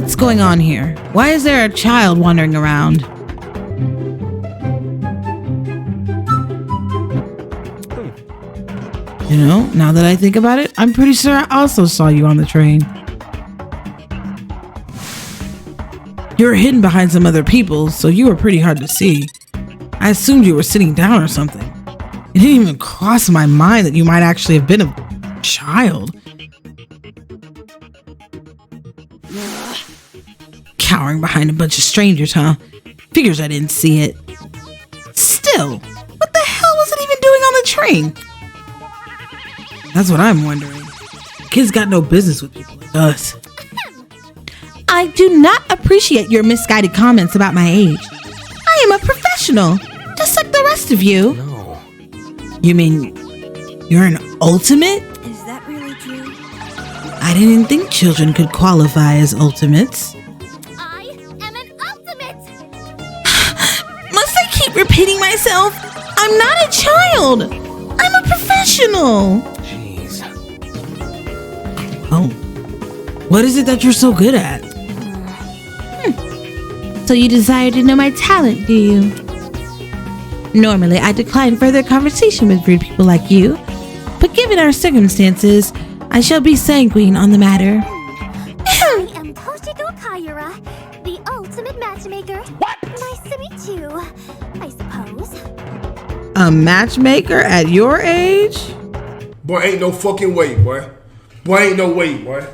What's going on here? Why is there a child wandering around? You know, now that I think about it, I'm pretty sure I also saw you on the train. You were hidden behind some other people, so you were pretty hard to see. I assumed you were sitting down or something. It didn't even cross my mind that you might actually have been a child. Cowering behind a bunch of strangers, huh? Figures I didn't see it. Still, what the hell was it even doing on the train? That's what I'm wondering. Kids got no business with people like us. I do not appreciate your misguided comments about my age. I am a professional, just like the rest of you. No. You mean you're an ultimate? Is that really true? I didn't think children could qualify as ultimates. I am an ultimate! Must I keep repeating myself? I'm not a child. I'm a professional. Jeez. Oh, what is it that you're so good at? So you desire to know my talent, do you? Normally, I decline further conversation with rude people like you, but given our circumstances, I shall be sanguine on the matter. I am Toshiko Kaira, the ultimate matchmaker. What? Nice to meet you, I suppose. A matchmaker at your age? Boy, ain't no fucking way, boy. Boy, ain't no way, boy.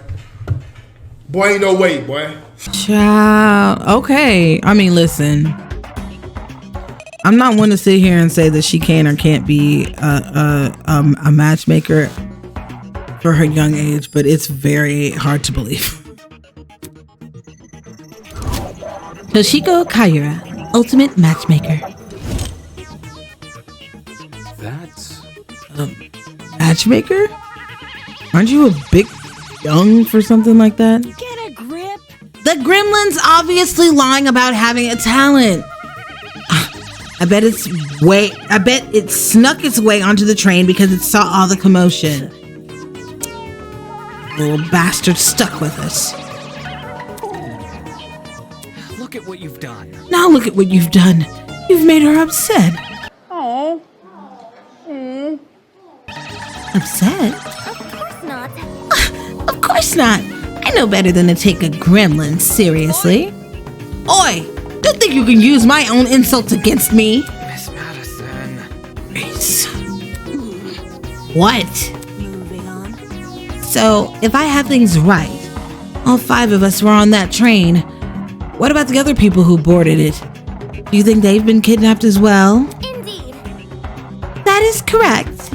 Boy, ain't no way, boy. Child. Okay. I mean, listen. I'm not one to sit here and say that she can or can't be a matchmaker for her young age, but it's very hard to believe. Toshiko Kaira, ultimate matchmaker. That's... Matchmaker? Aren't you a bit young for something like that? Get a grip! The gremlin's obviously lying about having a talent. I bet it snuck its way onto the train because it saw all the commotion. Little bastard stuck with us. Look at what you've done. Now look at what you've done. You've made her upset. Oh. Upset? Of course not. Of course not. I know better than to take a gremlin seriously. Oi! Don't think you can use my own insults against me. Miss Madison. Grace. What? Moving on. So, if I have things right, all 5 of us were on that train. What about the other people who boarded it? Do you think they've been kidnapped as well? Indeed. That is correct.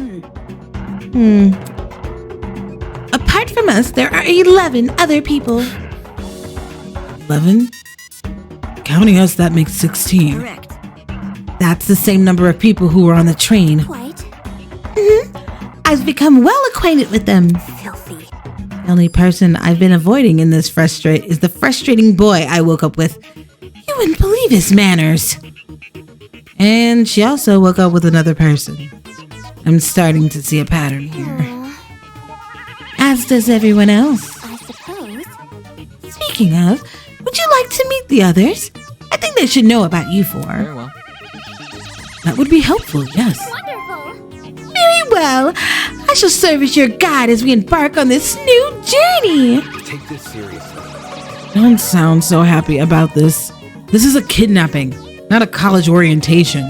Apart from us, there are 11 other people. 11? Counting us, that makes 16. Correct. That's the same number of people who were on the train. Quite. I've become well acquainted with them. Filthy. The only person I've been avoiding in this is the frustrating boy I woke up with. You wouldn't believe his manners. And she also woke up with another person. I'm starting to see a pattern here. As does everyone else. I suppose. Speaking of, would you like to meet the others? I think they should know about you four. Very well. That would be helpful, yes. Wonderful. Very well. I shall serve as your guide as we embark on this new journey. Take this seriously. Don't sound so happy about this. This is a kidnapping, not a college orientation.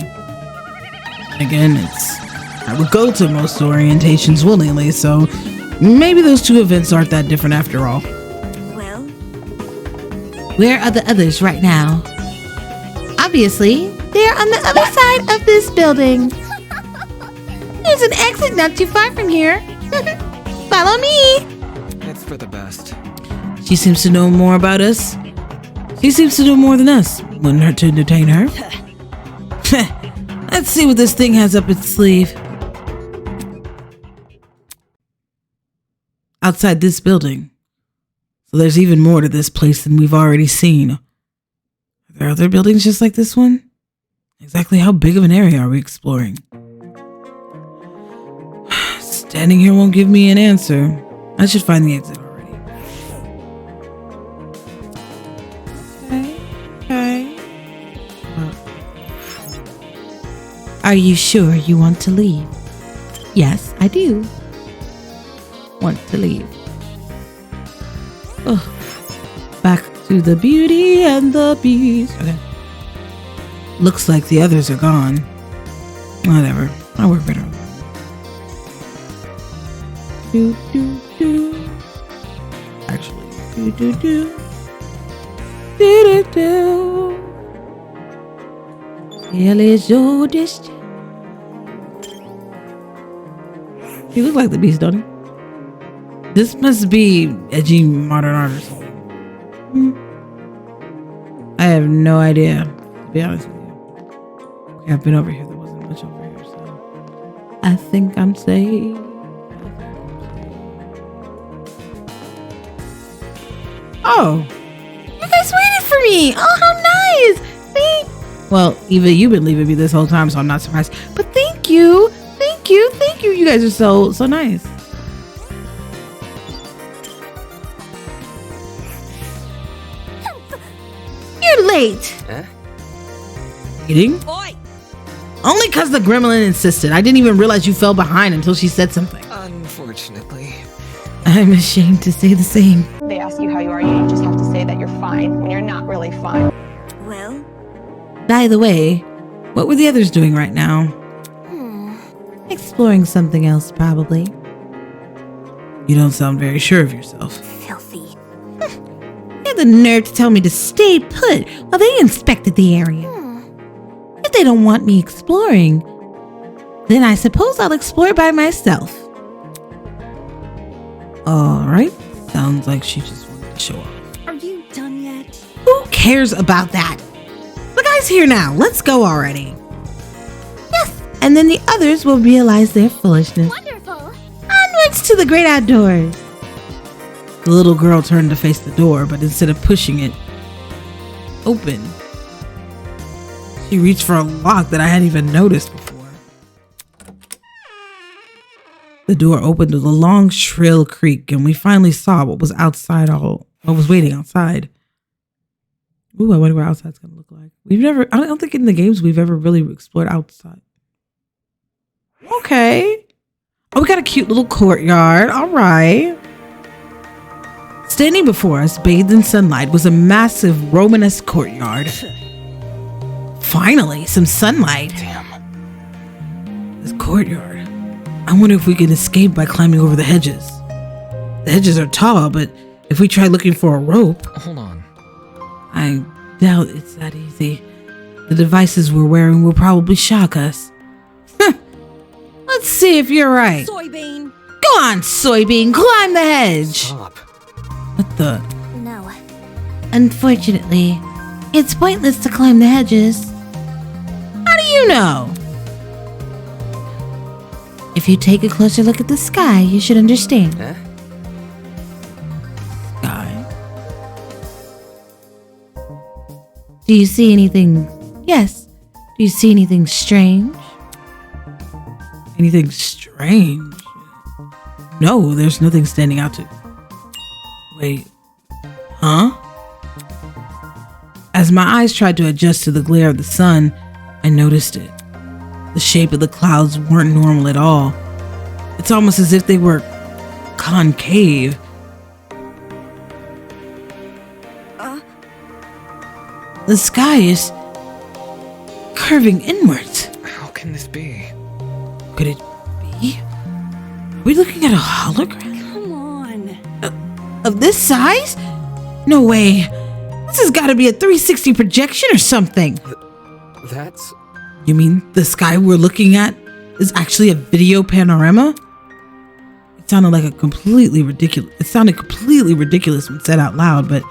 Again, I would go to most orientations willingly, so maybe those 2 events aren't that different after all. Well, Where are the others right now? Obviously, they're on the other side of this building. There's an exit not too far from here. Follow me. It's for the best. She seems to know more about us. She seems to know more than us. Wouldn't hurt to entertain her. Let's see what this thing has up its sleeve. Outside this building. So there's even more to this place than we've already seen. Are there other buildings just like this one? Exactly how big of an area are we exploring? Standing here won't give me an answer. I should find the exit already. Are you sure you want to leave? Yes, I do. Want to leave. Oh, back to the Beauty and the Beast. Okay. Looks like the others are gone. Whatever. I'll work better. Do, do, do. Actually, do, do, do. Do, do, do. Hell is your destiny. He looks like the Beast, don't he? This must be edgy modern art or something. I have no idea, to be honest with you. Okay, I've been over here. There wasn't much over here, so I think I'm safe. Oh, you guys waited for me. Oh, how nice. Well, Eva, you've been leaving me this whole time, so I'm not surprised. But thank you. Thank you. Thank you. You guys are so nice. You're late. Eating? Only because the gremlin insisted. I didn't even realize you fell behind until she said something. Unfortunately. I'm ashamed to say the same. They ask you how you are, you just have to say that you're fine when you're not really fine. Well, By the way, what were the others doing right now? Exploring something else, probably. You don't sound very sure of yourself. filthy. You had the nerve to tell me to stay put while they inspected the area. If they don't want me exploring, then I suppose I'll explore by myself. Alright, sounds like she just wanted to show off. Are you done yet? Who cares about that? The guy's here now. Let's go already. Yes, and then the others will realize their foolishness. Wonderful. Onwards to the great outdoors. The little girl turned to face the door, but instead of pushing it open, she reached for a lock that I hadn't even noticed before. The door opened with a long, shrill creak, and we finally saw what was waiting outside. Ooh, I wonder what outside's gonna look like. I don't think in the games we've ever really explored outside. Okay. Oh, we got a cute little courtyard. All right. Standing before us, bathed in sunlight, was a massive Romanesque courtyard. Finally, some sunlight. Damn. This courtyard. I wonder if we can escape by climbing over the hedges. The hedges are tall, but if we try looking for a rope, Hold on. I doubt it's that easy. The devices we're wearing will probably shock us. Let's see if you're right. Soybean. Go on, soybean, climb the hedge. Stop. What the? No. Unfortunately, it's pointless to climb the hedges. How do you know? If you take a closer look at the sky, you should understand. Sky? Do you see anything? Yes. Do you see anything strange? Anything strange? No, there's nothing standing out to. Wait. Huh? As my eyes tried to adjust to the glare of the sun, I noticed it. The shape of the clouds weren't normal at all. It's almost as if they were concave. The sky is curving inwards. How can this be? Could it be? Are we looking at a hologram? Come on. Of this size? No way. This has got to be a 360 projection or something. That's... You mean the sky we're looking at is actually a video panorama? It sounded completely ridiculous when said out loud, but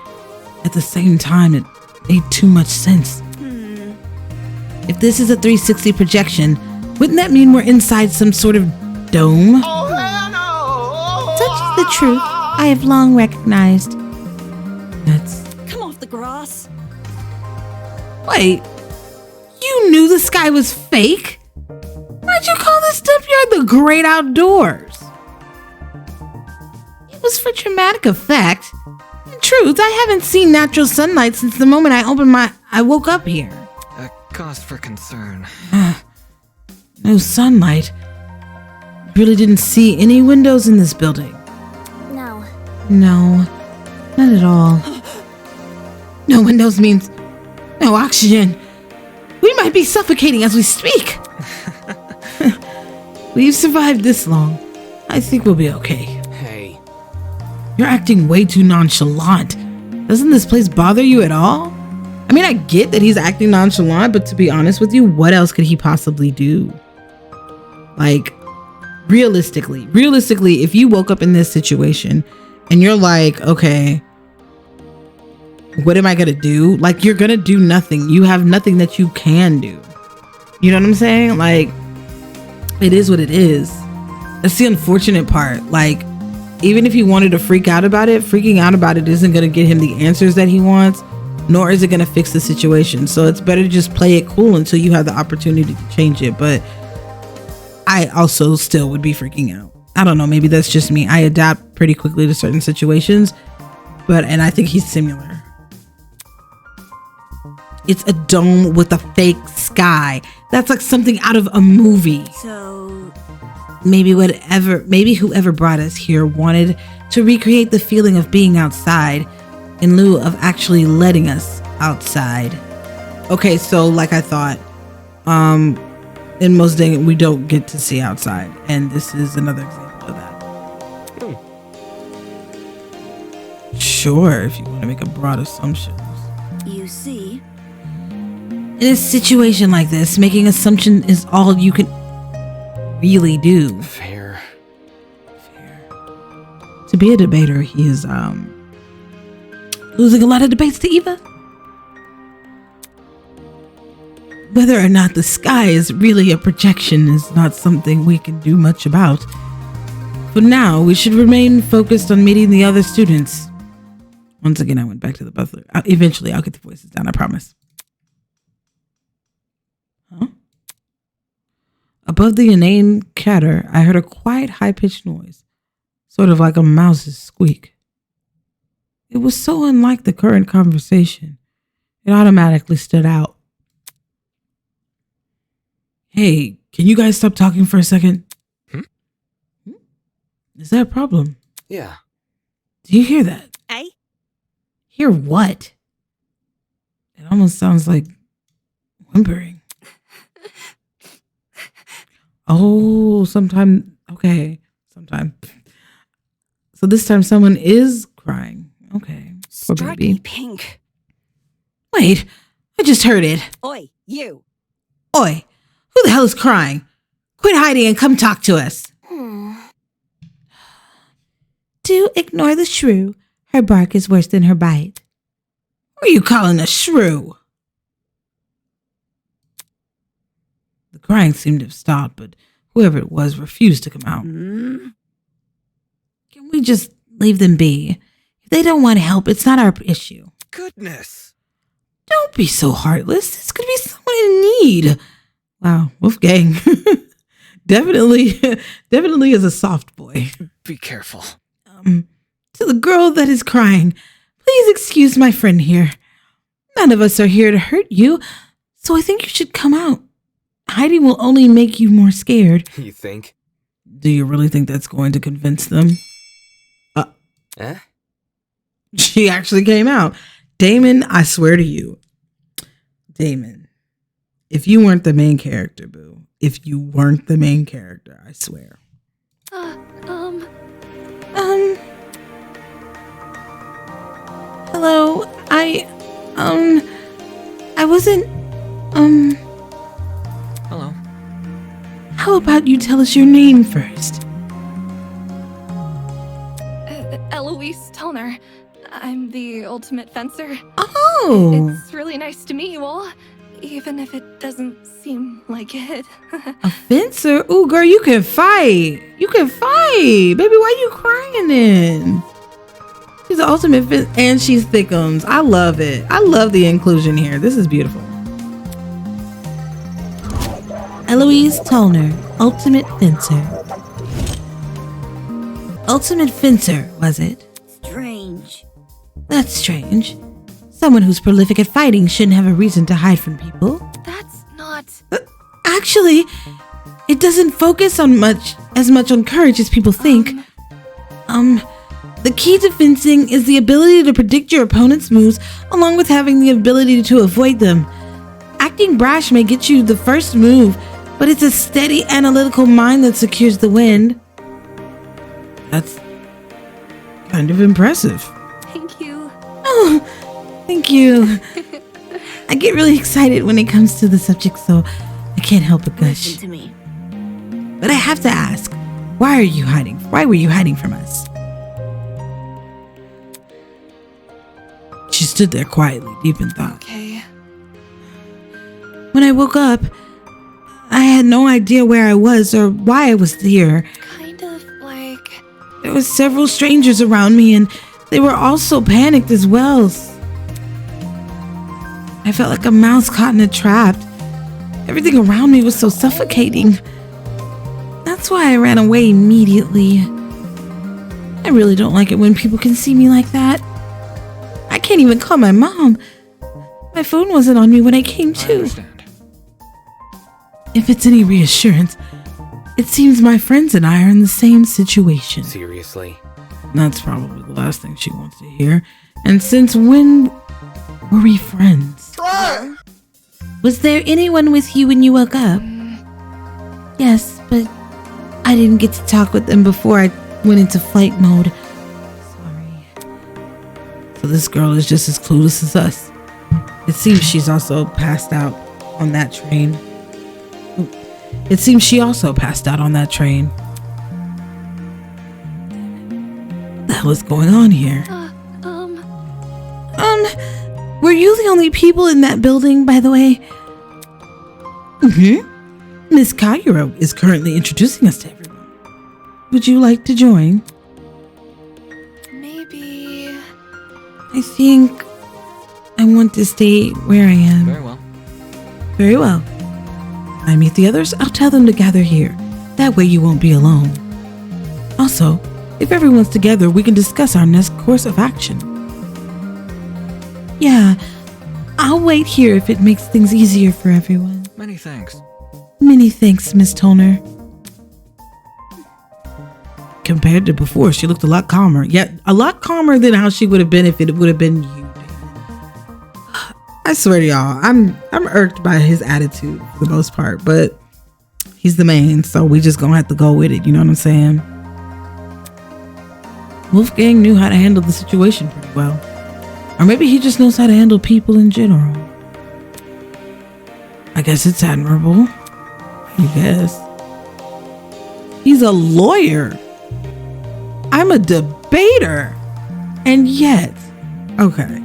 at the same time, it made too much sense. If this is a 360 projection, wouldn't that mean we're inside some sort of dome? Such is the truth I have long recognized. That's... Come off the grass. Wait, you knew the sky was fake? Why'd you call this dump yard the great outdoors? It was for dramatic effect. In truth, I haven't seen natural sunlight since the moment I woke up here. Cause for concern. No sunlight. Really didn't see any windows in this building. No. No, not at all. No windows means no oxygen. We might be suffocating as we speak. We've survived this long. I think we'll be okay. Hey. You're acting way too nonchalant. Doesn't this place bother you at all? I mean, I get that he's acting nonchalant, but to be honest with you, what else could he possibly do? Like, realistically, if you woke up in this situation and you're like, okay, what am I gonna do? Like, you're gonna do nothing. You have nothing that you can do. You know what I'm saying? Like, it is what it is. That's the unfortunate part. Like, even if he wanted to freak out about it, freaking out about it isn't gonna get him the answers that he wants, nor is it gonna fix the situation. So it's better to just play it cool until you have the opportunity to change it. But I also still would be freaking out. I don't know, maybe that's just me. I adapt pretty quickly to certain situations, and I think he's similar. It's a dome with a fake sky. That's like something out of a movie. So, Maybe whoever brought us here wanted to recreate the feeling of being outside in lieu of actually letting us outside. Okay, so like I thought, in most days we don't get to see outside, and this is another example of that. Sure, if you want to make a broad assumptions. you see, In a situation like this, making assumption is all you can really do. Fair. To be a debater, he is losing a lot of debates to Eva. Whether or not the sky is really a projection is not something we can do much about. For now, we should remain focused on meeting the other students. Once again, I went back to the butler. Eventually, I'll get the voices down, I promise. Huh? Above the inane chatter, I heard a quiet, high-pitched noise, sort of like a mouse's squeak. It was so unlike the current conversation, it automatically stood out. Hey, can you guys stop talking for a second? Is that a problem? Yeah. Do you hear that? eh? Hear what? It almost sounds like whimpering. Oh, sometime. So this time someone is crying. Okay. Poor Stripey baby. pink. Wait, I just heard it. Oi, you. Oi, who the hell is crying? Quit hiding and come talk to us. Do ignore the shrew. Her bark is worse than her bite. Who are you calling a shrew? The crying seemed to have stopped, but whoever it was refused to come out. Can we just leave them be? If they don't want help, it's not our issue. Goodness. Don't be so heartless. This could be someone in need. Wow, Wolfgang. definitely is a soft boy. Be careful. To the girl that is crying, please excuse my friend here. None of us are here to hurt you, so I think you should come out. Hiding will only make you more scared. You think? Do you really think that's going to convince them? Eh? She actually came out. Damon, I swear to you. Damon, if you weren't the main character, boo. If you weren't the main character, I swear. Hello, I wasn't, Hello. how about you tell us your name first? Eloise Tellner. I'm the ultimate fencer. Oh, It's really nice to meet you all, even if it doesn't seem like it. a fencer? Ooh, girl, you can fight. You can fight. Baby, why you crying then? She's the ultimate and she's thickums. I love it. I love the inclusion here. This is beautiful. Eloise Tellner, ultimate fencer. Ultimate fencer, was it? Strange. That's strange. Someone who's prolific at fighting shouldn't have a reason to hide from people. That's Actually, it doesn't focus on as much on courage as people think. The key to fencing is the ability to predict your opponent's moves, along with having the ability to avoid them. Acting brash may get you the first move, but it's a steady, analytical mind that secures the win. That's kind of impressive. Thank you. Oh, thank you. I get really excited when it comes to the subject, so I can't help but gush. Listen to me. But I have to ask, why are you hiding? Why were you hiding from us? She stood there quietly, deep in thought. Okay. When I woke up, I had no idea where I was or why I was here. Kind of like... There were several strangers around me, and they were all so panicked as well. I felt like a mouse caught in a trap. Everything around me was so suffocating. That's why I ran away immediately. I really don't like it when people can see me like that. I can't even call my mom. My phone wasn't on me when I came I to. understand. If it's any reassurance, it seems my friends and I are in the same situation. Seriously. That's probably the last thing she wants to hear. And since when were we friends? Try. Was there anyone with you when you woke up? Yes, but I didn't get to talk with them before I went into flight mode. Sorry. So this girl is just as clueless as us. It seems she's also passed out on that train. It seems she also passed out on that train. What the hell is going on here? Were you the only people in that building, by the way? Miss Cairo is currently introducing us to everyone. Would you like to join? Maybe... I think I want to stay where I am. Very well. Very well. When I meet the others, I'll tell them to gather here. That way you won't be alone. Also, if everyone's together, we can discuss our next course of action. Yeah, I'll wait here if it makes things easier for everyone. Many thanks. Many thanks, Miss Toner. Compared to before, she looked a lot calmer. Yet, a lot calmer than how she would have been if it would have been you. I swear to y'all, I'm irked by his attitude for the most part, but he's the main, so we just gonna have to go with it, you know what I'm saying? Wolfgang knew how to handle the situation pretty well. Or maybe he just knows how to handle people in general. I guess it's admirable. I guess. He's a lawyer. I'm a debater. And yet, okay.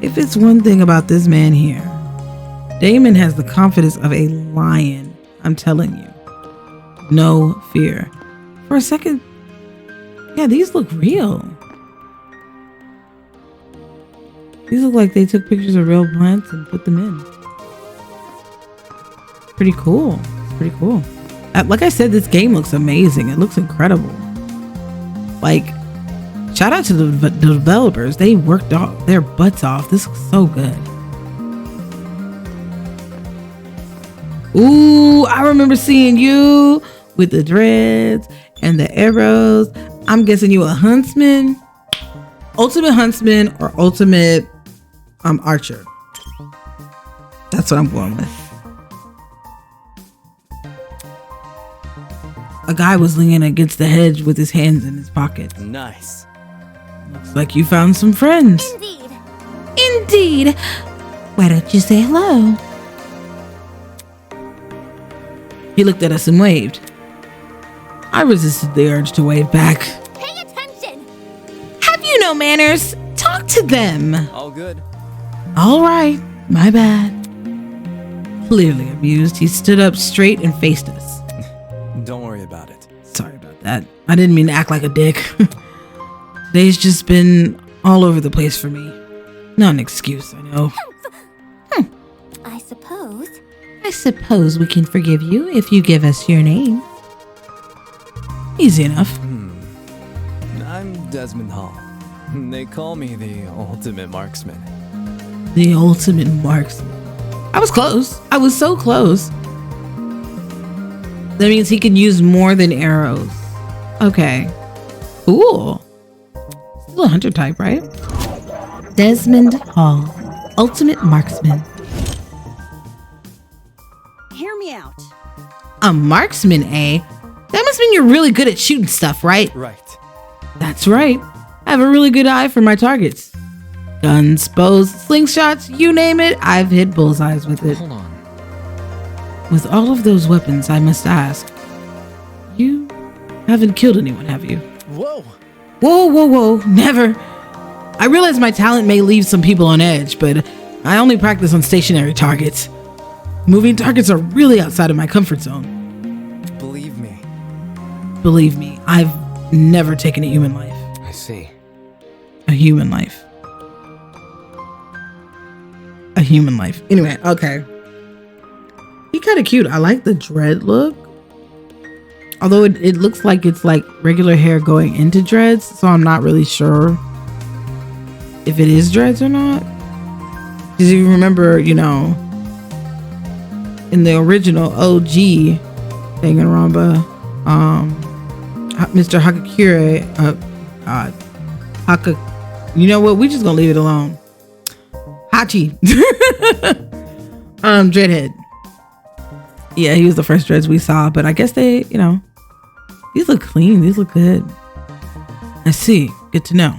If it's one thing about this man here, Damon has the confidence of a lion. I'm telling you. No fear. For a second, yeah, these look real. These look like they took pictures of real plants and put them in. Pretty cool. It's pretty cool. Like I said, this game looks amazing. It looks incredible. Like, shout out to the developers. They worked their butts off. This looks so good. Ooh, I remember seeing you with the dreads and the arrows. I'm guessing you a huntsman. Ultimate huntsman or ultimate archer. That's what I'm going with. A guy was leaning against the hedge with his hands in his pockets. Nice. Looks like you found some friends. Indeed. Indeed. Why don't you say hello? He looked at us and waved. I resisted the urge to wave back. Pay attention. Have you no manners? Talk to them. All good. All right, my bad. Clearly amused, he stood up straight and faced us. Don't worry about it. Sorry about that. I didn't mean to act like a dick. Today's just been all over the place for me. Not an excuse, I know. I suppose. I suppose we can forgive you if you give us your name. Easy enough. I'm Desmond Hall. They call me the ultimate marksman. The ultimate marksman. I was close. I was so close. That means he can use more than arrows. Okay. Cool. Still a hunter type, right? Desmond Hall, ultimate marksman. Hear me out. A marksman, eh? That must mean you're really good at shooting stuff, right? Right. That's right. I have a really good eye for my targets. Guns, bows, slingshots, you name it, I've hit bullseyes with it. Hold on. With all of those weapons, I must ask, you haven't killed anyone, have you? Whoa. Whoa, never. I realize my talent may leave some people on edge, but I only practice on stationary targets. Moving targets are really outside of my comfort zone. Believe me. Believe me, I've never taken a human life. I see. A human life. A human life. Anyway, okay. He kind of cute. I like the dread look. Although it looks like it's like regular hair going into dreads, so I'm not really sure if it is dreads or not. Because you remember, you know, in the original OG Danganronpa, Mr. Hakakure, you know what? We just gonna leave it alone. Hachi, Dreadhead. Yeah, he was the first dreads we saw, but I guess they, you know, these look clean. These look good. I see. Good to know.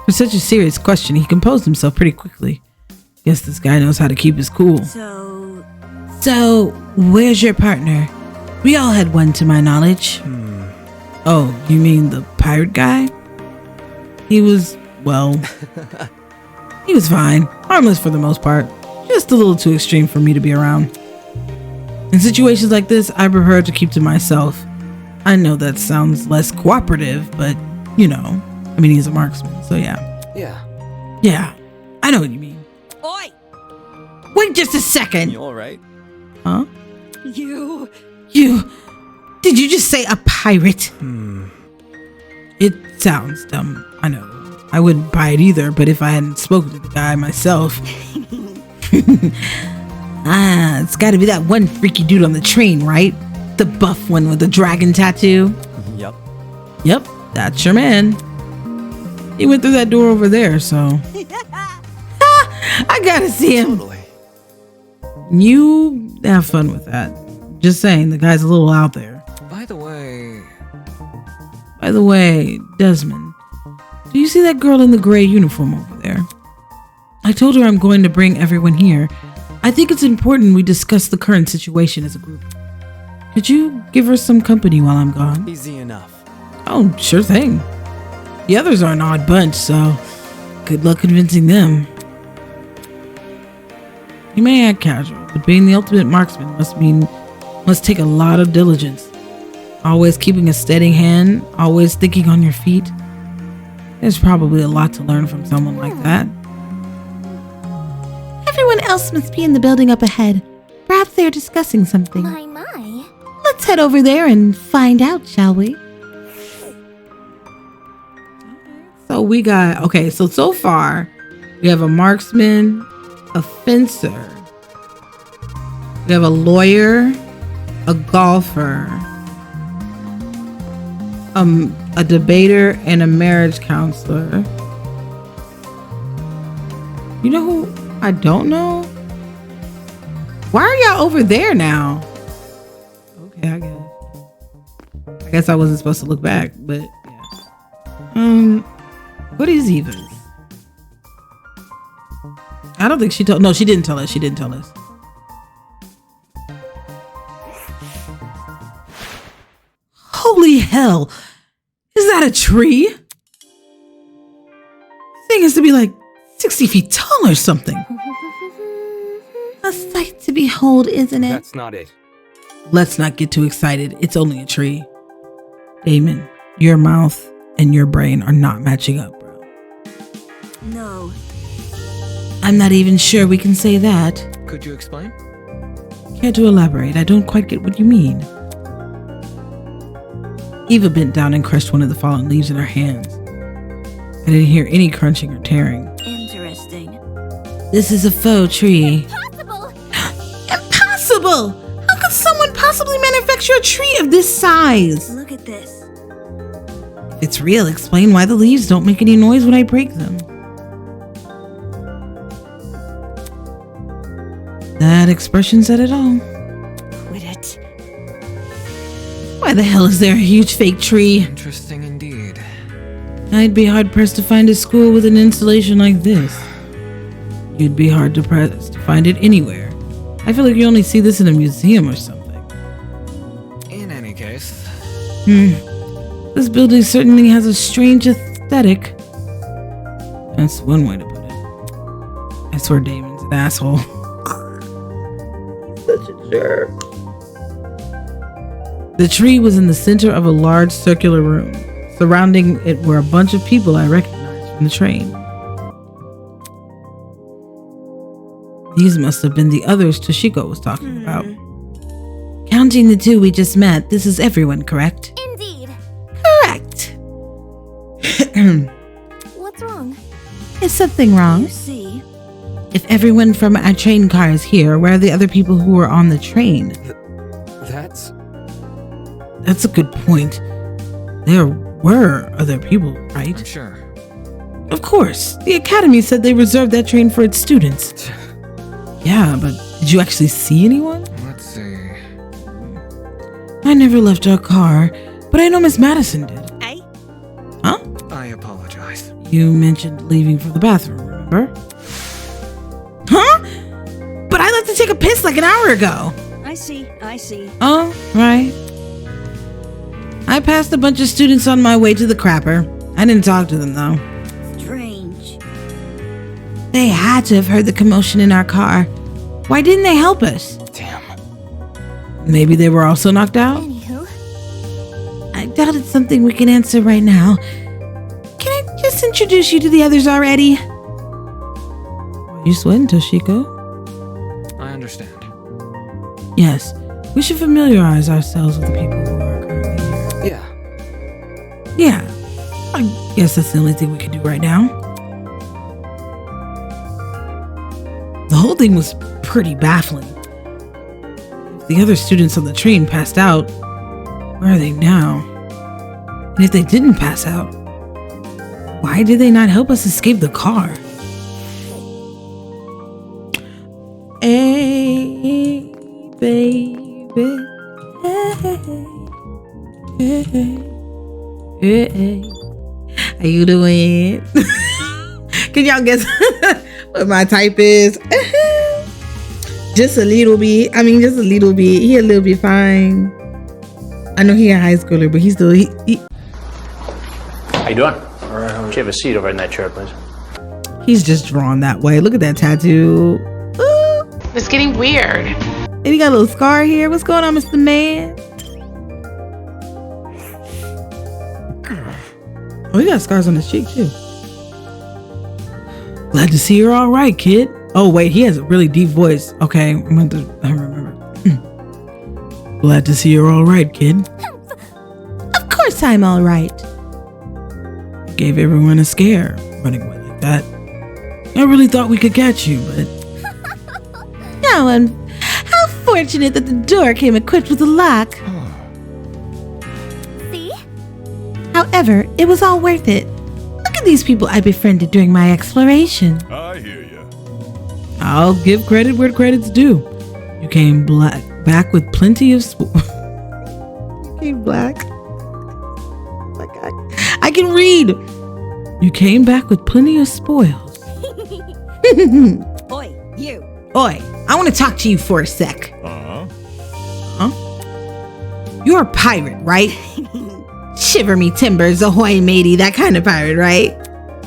For such a serious question, he composed himself pretty quickly. Guess this guy knows how to keep his cool. So, where's your partner? We all had one to my knowledge. Oh, you mean the pirate guy? He was, well, he was fine. Harmless for the most part. Just a little too extreme for me to be around. In situations like this, I prefer to keep to myself. I know that sounds less cooperative, but, you know, I mean, he's a marksman, so yeah. Yeah, I know what you mean. Oi! Wait just a second. You alright? Huh? You. Did you just say a pirate? It sounds dumb, I know. I wouldn't buy it either, but if I hadn't spoken to the guy myself. It's gotta be that one freaky dude on the train, right? The buff one with the dragon tattoo? Yep, that's your man. He went through that door over there, so. I gotta see him. Totally. You have fun with that. Just saying, the guy's a little out there. By the way, Desmond, do you see that girl in the gray uniform over there? I told her I'm going to bring everyone here. I think it's important we discuss the current situation as a group. Could you give her some company while I'm gone? Easy enough. Oh, sure thing. The others are an odd bunch, so good luck convincing them. You may act casual, but being the ultimate marksman must take a lot of diligence. Always keeping a steady hand, always thinking on your feet. There's probably a lot to learn from someone like that. Everyone else must be in the building up ahead. Perhaps they're discussing something. My. Let's head over there and find out, shall we? So we got, okay, so far we have a marksman, a fencer, we have a lawyer, a golfer, a debater, and a marriage counselor. You know who I don't know? Why are y'all over there now? Okay, I guess I wasn't supposed to look back, but yeah. What is Eva's? I don't think she told. No, she didn't tell us. She didn't tell us. Holy hell! Is that a tree? Thing has to be like 60 feet tall or something. A sight to behold, isn't it? That's not it. Let's not get too excited. It's only a tree. Damon, your mouth and your brain are not matching up, bro. No. I'm not even sure we can say that. Could you explain? Care to elaborate? I don't quite get what you mean. Eva bent down and crushed one of the fallen leaves in her hands. I didn't hear any crunching or tearing. Interesting. This is a faux tree. Impossible! Impossible! How could someone possibly manufacture a tree of this size? Look at this. If it's real, explain why the leaves don't make any noise when I break them. That expression said it all. Quit it. Why the hell is there a huge fake tree? Interesting indeed. I'd be hard pressed to find a school with an installation like this. You'd be hard pressed to find it anywhere. I feel like you only see this in a museum or something. In any case, This building certainly has a strange aesthetic. That's one way to put it. I swear Damon's an asshole. Such a jerk. The tree was in the center of a large circular room. Surrounding it were a bunch of people I recognized from the train. These must have been the others Toshiko was talking about. Counting the two we just met, this is everyone, correct? Indeed. Correct. What's wrong? Is something wrong? You see? If everyone from our train car is here, where are the other people who were on the train? That's a good point. There were other people, right? I'm sure. Of course. The academy said they reserved that train for its students. Yeah, but did you actually see anyone? Let's see. I never left our car, but I know Miss Madison did. Hey? Huh? I apologize. You mentioned leaving for the bathroom, remember? Huh? But I left to take a piss like an hour ago. I see. Oh, right. I passed a bunch of students on my way to the crapper. I didn't talk to them, though. Strange. They had to have heard the commotion in our car. Why didn't they help us? Damn. Maybe they were also knocked out? Anywho, I doubt it's something we can answer right now. Can I just introduce you to the others already? Are you sweating, Toshiko? I understand. Yes, we should familiarize ourselves with the people who are currently here. Yeah. Yeah, I guess that's the only thing we can do right now. The whole thing was pretty baffling. If the other students on the train passed out, where are they now? And if they didn't pass out, why did they not help us escape the car? Hey, baby. Hey, hey, hey. How you doing? Can y'all guess what my type is? Just a little bit. I mean, just a little bit. He a little bit fine. I know he a high schooler, but he's still he How you doing? All right. Should have a seat over in that chair, please. he's just drawn that way. Look at that tattoo. Ooh. It's getting weird. And he got a little scar here. What's going on, Mr. Man? Oh, he got scars on his cheek too. Glad to see you're all right, kid. Oh wait, he has a really deep voice. Okay, I remember. Glad to see you're all right, kid. Of course I'm all right. Gave everyone a scare running away like that. I really thought we could catch you, but no, and how fortunate that the door came equipped with a lock. see? However, it was all worth it. Look at these people I befriended during my exploration. I hear ya. I'll give credit where credit's due. You came back with plenty of You came black. Oh my God. I can read. You came back with plenty of spoils. Oi, you. Oi, I want to talk to you for a sec. Uh-huh. Huh? You're a pirate, right? Shiver me timbers, ahoy matey, that kind of pirate, right?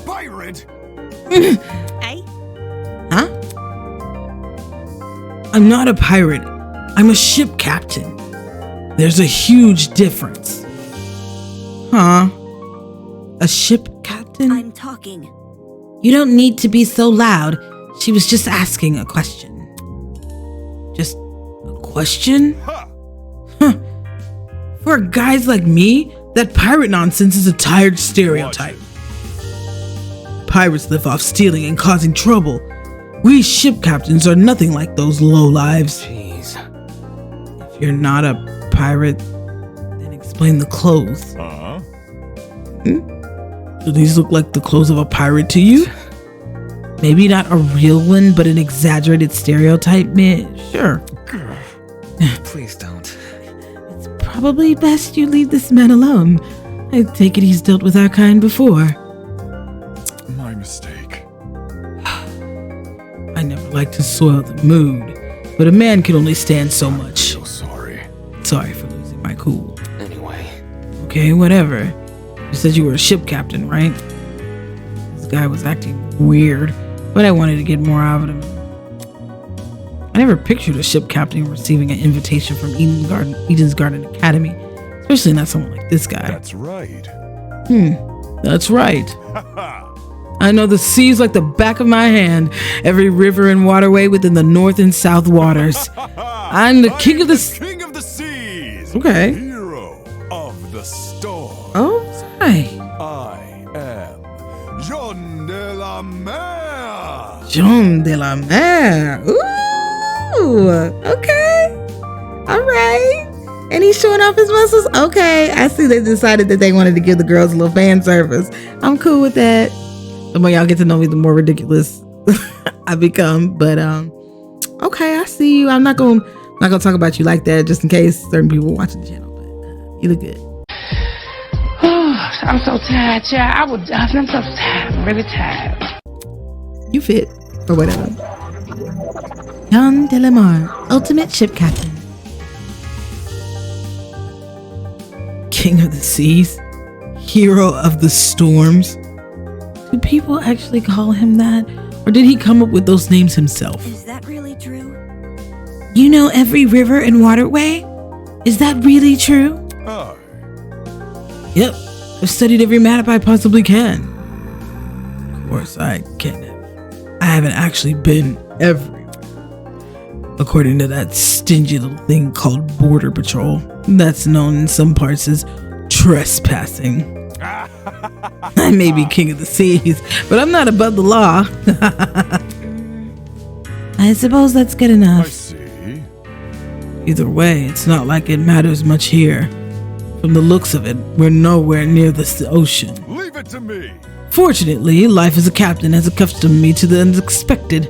Pirate? Hey? Huh? I'm not a pirate. I'm a ship captain. There's a huge difference. Huh? A ship captain? I'm talking. You don't need to be so loud. She was just asking a question. Just a question? Ha! Huh. For guys like me, that pirate nonsense is a tired stereotype. Pirates live off stealing and causing trouble. We ship captains are nothing like those lowlives. Jeez. If If you're not a pirate, then explain the clothes. Uh-huh. Do these look like the clothes of a pirate to you? Maybe not a real one, but an exaggerated stereotype, man. Sure. Please don't. It's probably best you leave this man alone. I take it he's dealt with our kind before. My mistake. I never like to soil the mood, but a man can only stand so much. So sorry. Sorry for losing my cool. Anyway. Okay, whatever. You said you were a ship captain, right? This guy was acting weird, but I wanted to get more out of him. I never pictured a ship captain receiving an invitation from Eden's Garden Academy, especially not someone like this guy. That's right. That's right. I know the seas like the back of my hand, every river and waterway within the north and south waters. I'm the king of the king of the seas. Okay. Hero of the storm. Oh, hi. I am Jean de la Mer. Jean de la Mer. Ooh, okay. All right. And he's showing off his muscles? Okay. I see they decided that they wanted to give the girls a little fan service. I'm cool with that. The more y'all get to know me, the more ridiculous I become. But okay, I see you. I'm not gonna talk about you like that just in case certain people watching the channel. But you look good. I'm so tired, child. I'm so tired. I'm really tired. You fit or whatever. Jean de la Mer, ultimate ship captain. King of the seas, hero of the storms. Do people actually call him that? Or did he come up with those names himself? Is that really true? You know every river and waterway? Is that really true? I. Yep, I've studied every map I possibly can. Of course, I haven't actually been everywhere. According to that stingy little thing called Border Patrol, that's known in some parts as trespassing. I may be king of the seas, but I'm not above the law. I suppose that's good I enough. see. Either way, it's not like it matters much here. From the looks of it, we're nowhere near the ocean. Leave it to me. Fortunately, life as a captain has accustomed me to the unexpected.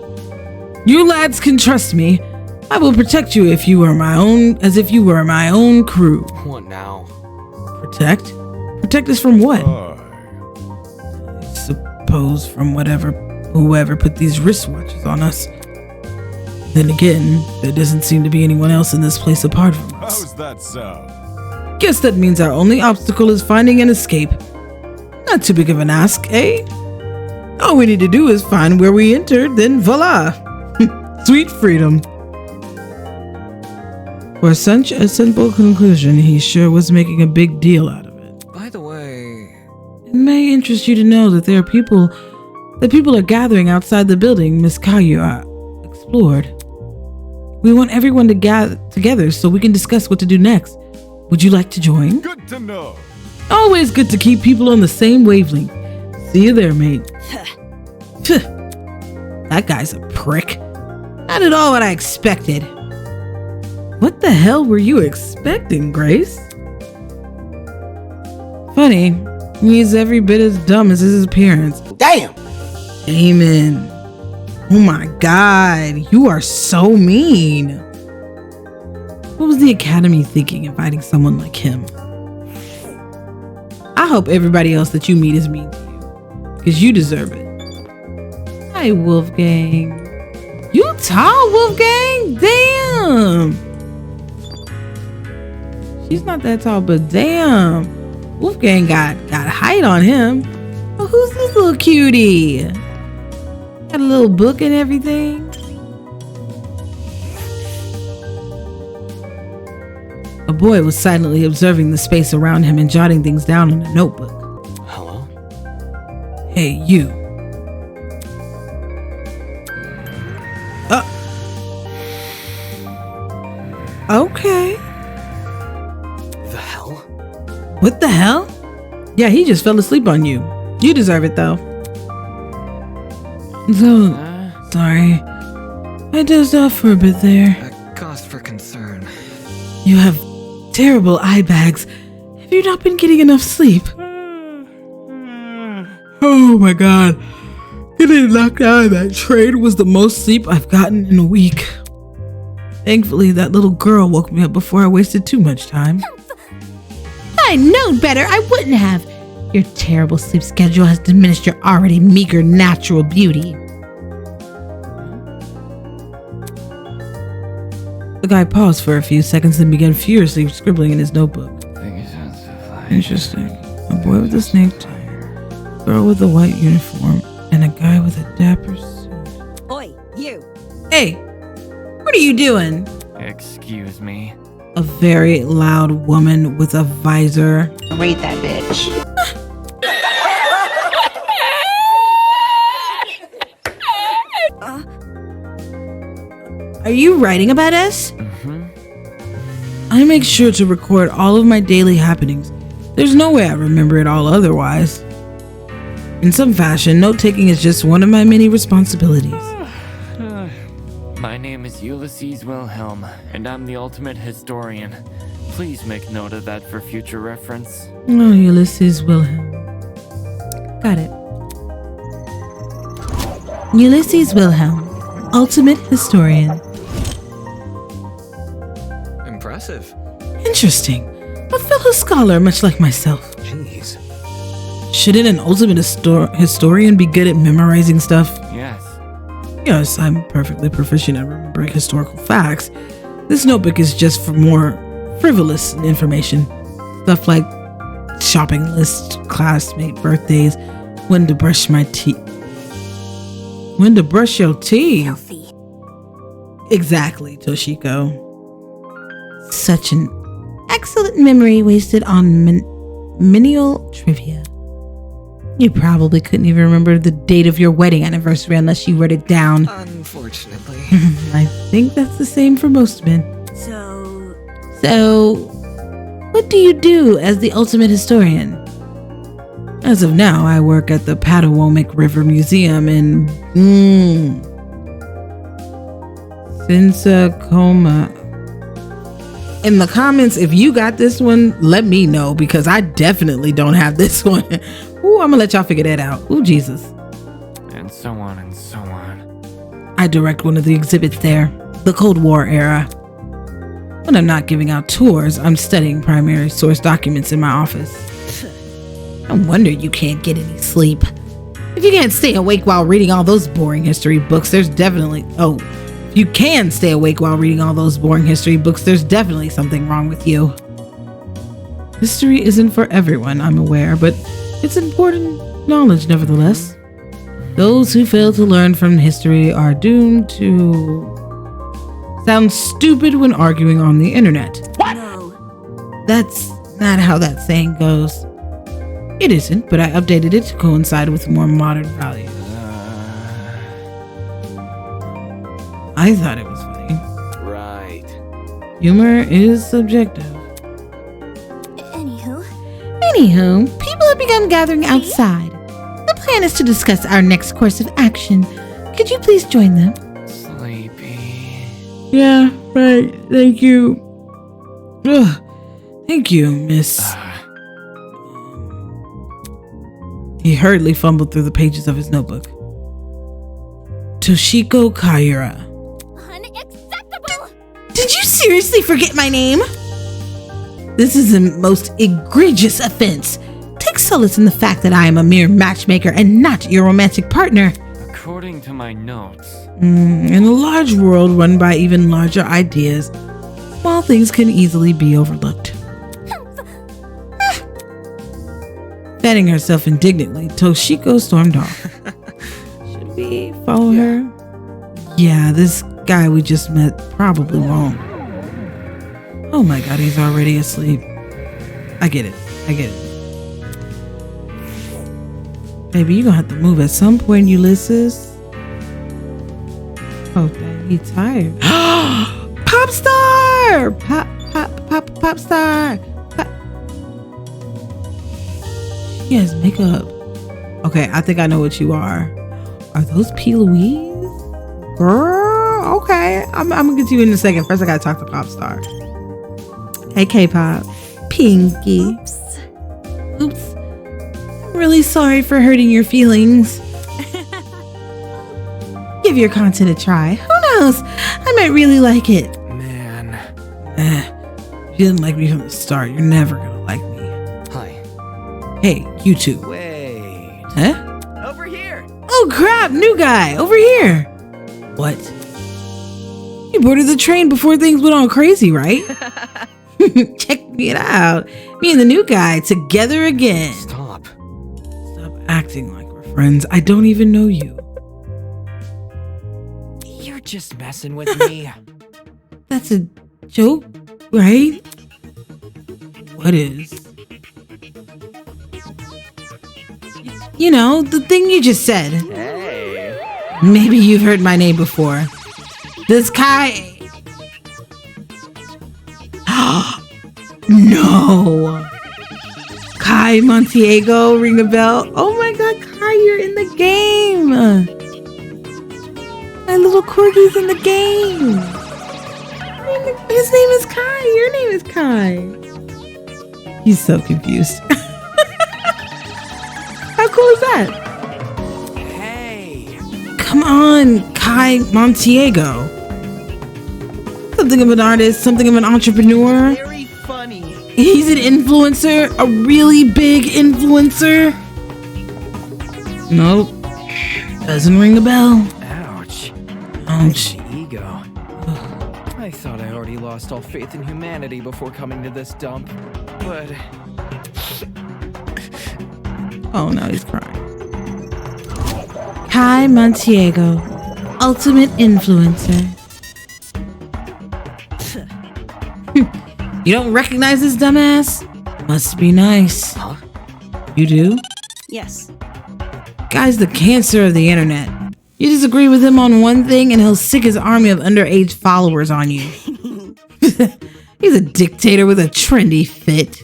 You lads can trust me. I will protect you as if you were my own crew. What now? Protect? Protect us from what? I. I suppose from whoever put these wristwatches on us. Then again, there doesn't seem to be anyone else in this place apart from us. How's that sound? Guess that means our only obstacle is finding an escape. Not too big of an ask, eh? All we need to do is find where we entered, then voila! Sweet freedom. For such a simple conclusion, he sure was making a big deal out of it. By the way, It may interest you to know that there are people are gathering outside the building Miss Kaguya explored. We want everyone to gather together so we can discuss what to do next. Would you like to join? Good to know. Always good to keep people on the same wavelength. See you there, mate. That guy's a prick. Not at all what I expected. What the hell were you expecting, Grace? Funny, he's every bit as dumb as his appearance. Damn! Amen. Oh my god, you are so mean. What was the Academy thinking inviting someone like him? I hope everybody else that you meet is mean to you, because you deserve it. Hi, Wolfgang. You tall, Wolfgang? Damn. She's not that tall, but damn. Wolfgang got height on him. Oh, who's this little cutie? Got a little book and everything. A boy was silently observing the space around him and jotting things down in a notebook. hello? Hey, you. Okay. The hell? What the hell? Yeah, he just fell asleep on you. You deserve it, though. So, sorry. I dozed off for a bit there. A cause for concern. You have terrible eye bags. Have you not been getting enough sleep? Oh my god. Getting knocked out of that train was the most sleep I've gotten in a week. Thankfully, that little girl woke me up before I wasted too much time. I'd known better, I wouldn't have. Your terrible sleep schedule has diminished your already meager natural beauty. The guy paused for a few seconds and began furiously scribbling in his notebook. Interesting. A boy with a snake tie, a girl with a white uniform, and a guy with a dapper suit. Oi, you! Hey! What are you doing? Excuse me. A very loud woman with a visor. Read that bitch. Are you writing about us? Mm-hmm. I make sure to record all of my daily happenings. There's no way I remember it all otherwise. In some fashion, note-taking is just one of my many responsibilities. My name is Ulysses Wilhelm, and I'm the ultimate historian. Please make note of that for future reference. Oh, Ulysses Wilhelm. Got it. Ulysses Wilhelm, ultimate historian. Impressive. Interesting. A fellow scholar, much like myself. Jeez. Shouldn't an ultimate historian be good at memorizing stuff? Yes. Yes, I'm perfectly proficient at remembering historical facts. This notebook is just for more frivolous information. Stuff like shopping lists, classmate birthdays, when to brush my teeth. When to brush your teeth? Healthy. Exactly, Toshiko. Such an excellent memory wasted on menial trivia. You probably couldn't even remember the date of your wedding anniversary unless you wrote it down. Unfortunately. I think that's the same for most men. So, what do you do as the ultimate historian? As of now, I work at the Patawomic River Museum in Pensacola. In the comments, if you got this one, let me know because I definitely don't have this one. Ooh, I'm gonna let y'all figure that out. Ooh, Jesus. And so on and so on. I direct one of the exhibits there, the Cold War era. When I'm not giving out tours, I'm studying primary source documents in my office. No wonder you can't get any sleep. If you can't stay awake while reading all those boring history books, there's definitely... Oh, if you can stay awake while reading all those boring history books, there's definitely something wrong with you. History isn't for everyone, I'm aware, but it's important knowledge nevertheless. Those who fail to learn from history are doomed to sound stupid when arguing on the internet. What? No. That's not how that saying goes. It isn't, but I updated it to coincide with more modern values. I thought it was funny. Right. Humor is subjective. Anywho, people have begun gathering outside. The plan is to discuss our next course of action. Could you please join them? Sleepy. Yeah, right. Thank you. Ugh. Thank you, miss. He hurriedly fumbled through the pages of his notebook. Toshiko Kaira. Unacceptable! Did you seriously forget my name? This is a most egregious offense. Take solace in the fact that I am a mere matchmaker and not your romantic partner. According to my notes. In a large world run by even larger ideas, small things can easily be overlooked. Fanning herself indignantly, Toshiko stormed off. Should we follow her? Yeah, this guy we just met probably won't. Oh my god, he's already asleep. I get it. Baby, you're gonna have to move at some point, Ulysses. Oh, dang, he's tired. Pop star! Pop star! She has makeup. Okay, I think I know what you are. Are those P. Louise? Girl, okay. I'm gonna get to you in a second. First, I gotta talk to Pop Star. Hey, K-pop. Pinky. Oops. I'm really sorry for hurting your feelings. Give your content a try. Who knows? I might really like it. Man. If you didn't like me from the start, you're never gonna like me. Hi. Hey, you two. Wait. Huh? Over here. Oh crap, new guy, over here. What? You boarded the train before things went all crazy, right? Check it out. Me and the new guy together again. Stop. Stop acting like we're friends. I don't even know you. You're just messing with me. That's a joke, right? What is? You know, the thing you just said. Hey. Maybe you've heard my name before. This Kai. No. Kai Montiego, ring a bell. Oh my god, Kai, you're in the game. My little corgi's in the game. His name is Kai. Your name is Kai. He's so confused. How cool is that? Hey. Come on, Kai Montiego. Something of an artist, something of an entrepreneur. Very funny. He's an influencer, a really big influencer. Nope. Doesn't ring a bell. Ouch. Ouch. The ego. I thought I already lost all faith in humanity before coming to this dump, but Oh, now he's crying. Kai Montiego, ultimate influencer. You don't recognize this dumbass? Must be nice. Huh? You do? Yes. Guy's the cancer of the internet. You disagree with him on one thing and he'll sick his army of underage followers on you. He's a dictator with a trendy fit.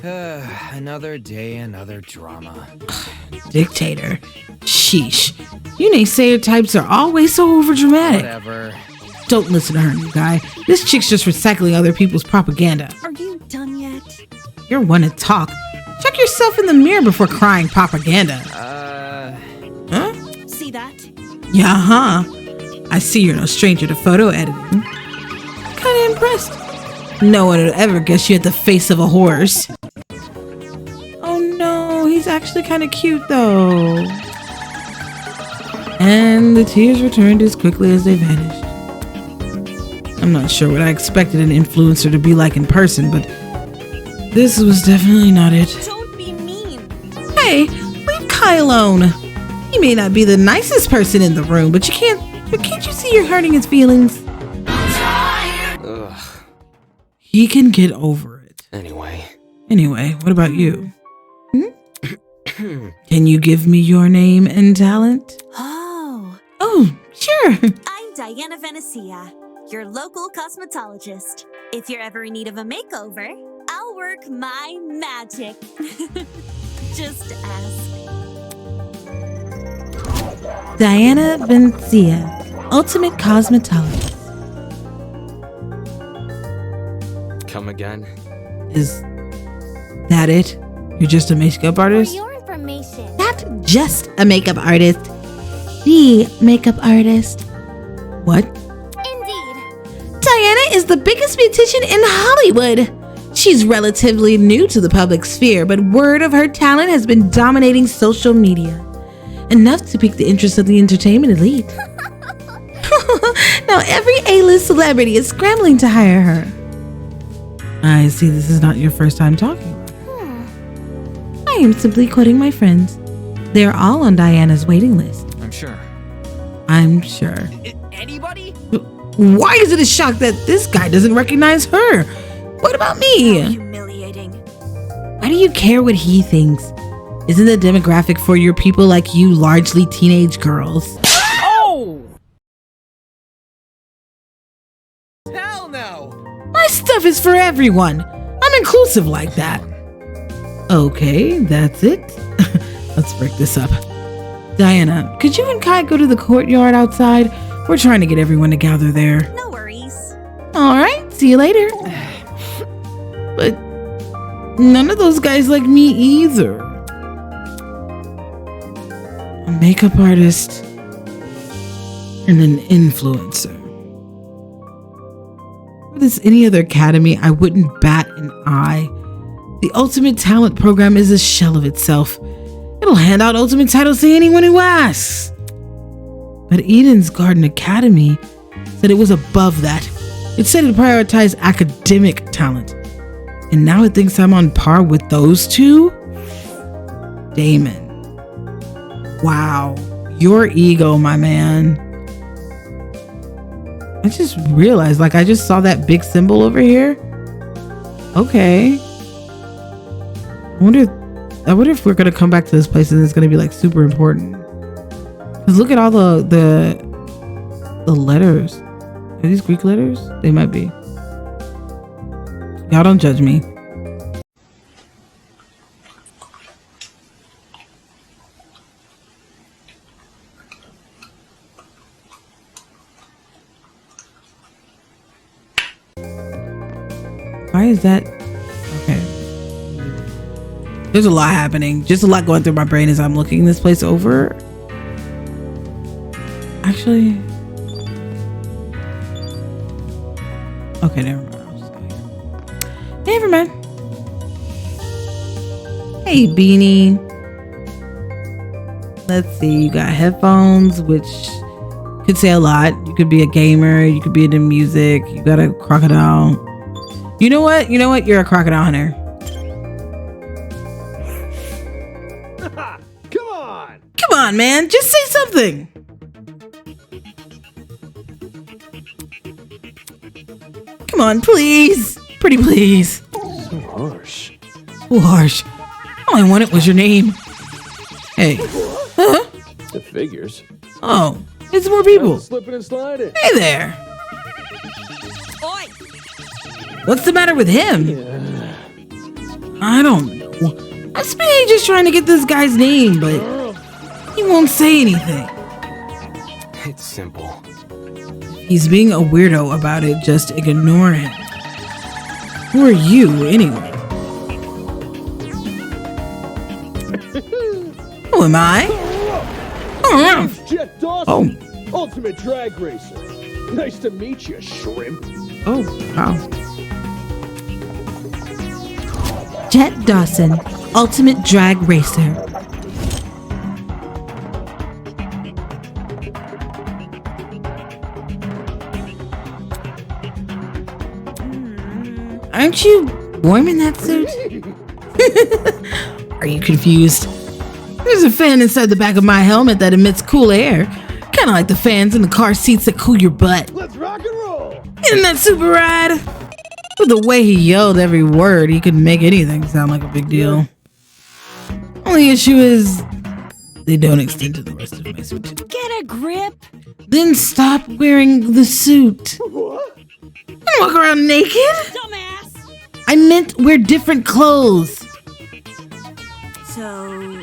Another day, another drama. Dictator? Sheesh. You naysayer types are always so overdramatic. Whatever. Don't listen to her, new guy. This chick's just recycling other people's propaganda. Are you done yet? You're one to talk. Check yourself in the mirror before crying propaganda. Huh? See that? Yeah, huh? I see you're no stranger to photo editing. Kinda impressed. No one would ever guess you had the face of a horse. Oh no, he's actually kinda cute though. And the tears returned as quickly as they vanished. I'm not sure what I expected an influencer to be like in person, but this was definitely not it. Don't be mean. Hey, leave Kai alone. He may not be the nicest person in the room, but can't you see you're hurting his feelings? Ugh. He can get over it. Anyway, what about you? Can you give me your name and talent? Oh, sure. I'm Diana Venezia, your local cosmetologist. If you're ever in need of a makeover, I'll work my magic. Just ask. Diana Venezia, ultimate cosmetologist. come again. Is that it? You're just a makeup artist? For your information. Not just a makeup artist. The makeup artist. What? Indeed. Diana is the biggest beautician in Hollywood. She's relatively new to the public sphere, but word of her talent has been dominating social media. Enough to pique the interest of the entertainment elite. Now every A-list celebrity is scrambling to hire her. I see this is not your first time talking. I am simply quoting my friends. They're all on Diana's waiting list. I'm sure. Anybody? Why is it a shock that this guy doesn't recognize her? What about me? Humiliating. Why do you care what he thinks? Isn't the demographic for your people like you largely teenage girls? Oh! Hell no! My stuff is for everyone. I'm inclusive like that. Okay, that's it. Let's break this up. Diana, could you and Kai go to the courtyard outside? We're trying to get everyone to gather there. No worries. All right, see you later. But none of those guys like me either. A makeup artist and an influencer. If this any other academy, I wouldn't bat an eye. The Ultimate Talent program is a shell of itself. It'll hand out ultimate titles to anyone who asks. But Eden's Garden Academy said it was above that. It said it prioritized academic talent. And now it thinks I'm on par with those two? Damon. Wow. Your ego, my man. I just realized, like, I just saw that big symbol over here. Okay. I wonder if we're gonna come back to this place and it's gonna be like super important. Cause look at all the letters. Are these Greek letters? They might be. Y'all don't judge me. Why is that? Okay. There's a lot happening. Just a lot going through my brain as I'm looking this place over. Actually. Okay, never mind. I'll just go here. Never mind. Hey, Beanie. Let's see. You got headphones, which could say a lot. You could be a gamer. You could be into music. You got a crocodile. You know what? You're a crocodile hunter. Come on, man. Just say something. Come on, please. Pretty please. So harsh. Oh, harsh. All I wanted was your name. Hey. Huh? It figures. Oh, it's more people. Slipping and sliding. Hey there. Oi! What's the matter with him? Yeah. I don't know. I spent just trying to get this guy's name, but he won't say anything. It's simple. He's being a weirdo about it. Just ignore him. Who are you, anyway? Who am I? Oh, Jet Dawson, Ultimate Drag Racer. Nice to meet you, shrimp. Oh, wow. Jet Dawson, Ultimate Drag Racer. Aren't you warm in that suit? Are you confused? There's a fan inside the back of my helmet that emits cool air. Kind of like the fans in the car seats that cool your butt. Let's rock and roll. Isn't that super rad? With the way he yelled every word, he could make anything sound like a big deal. Only issue is they don't extend to the rest of my suit. Get a grip. Then stop wearing the suit. What? And walk around naked? Dumbass. I meant wear different clothes. So,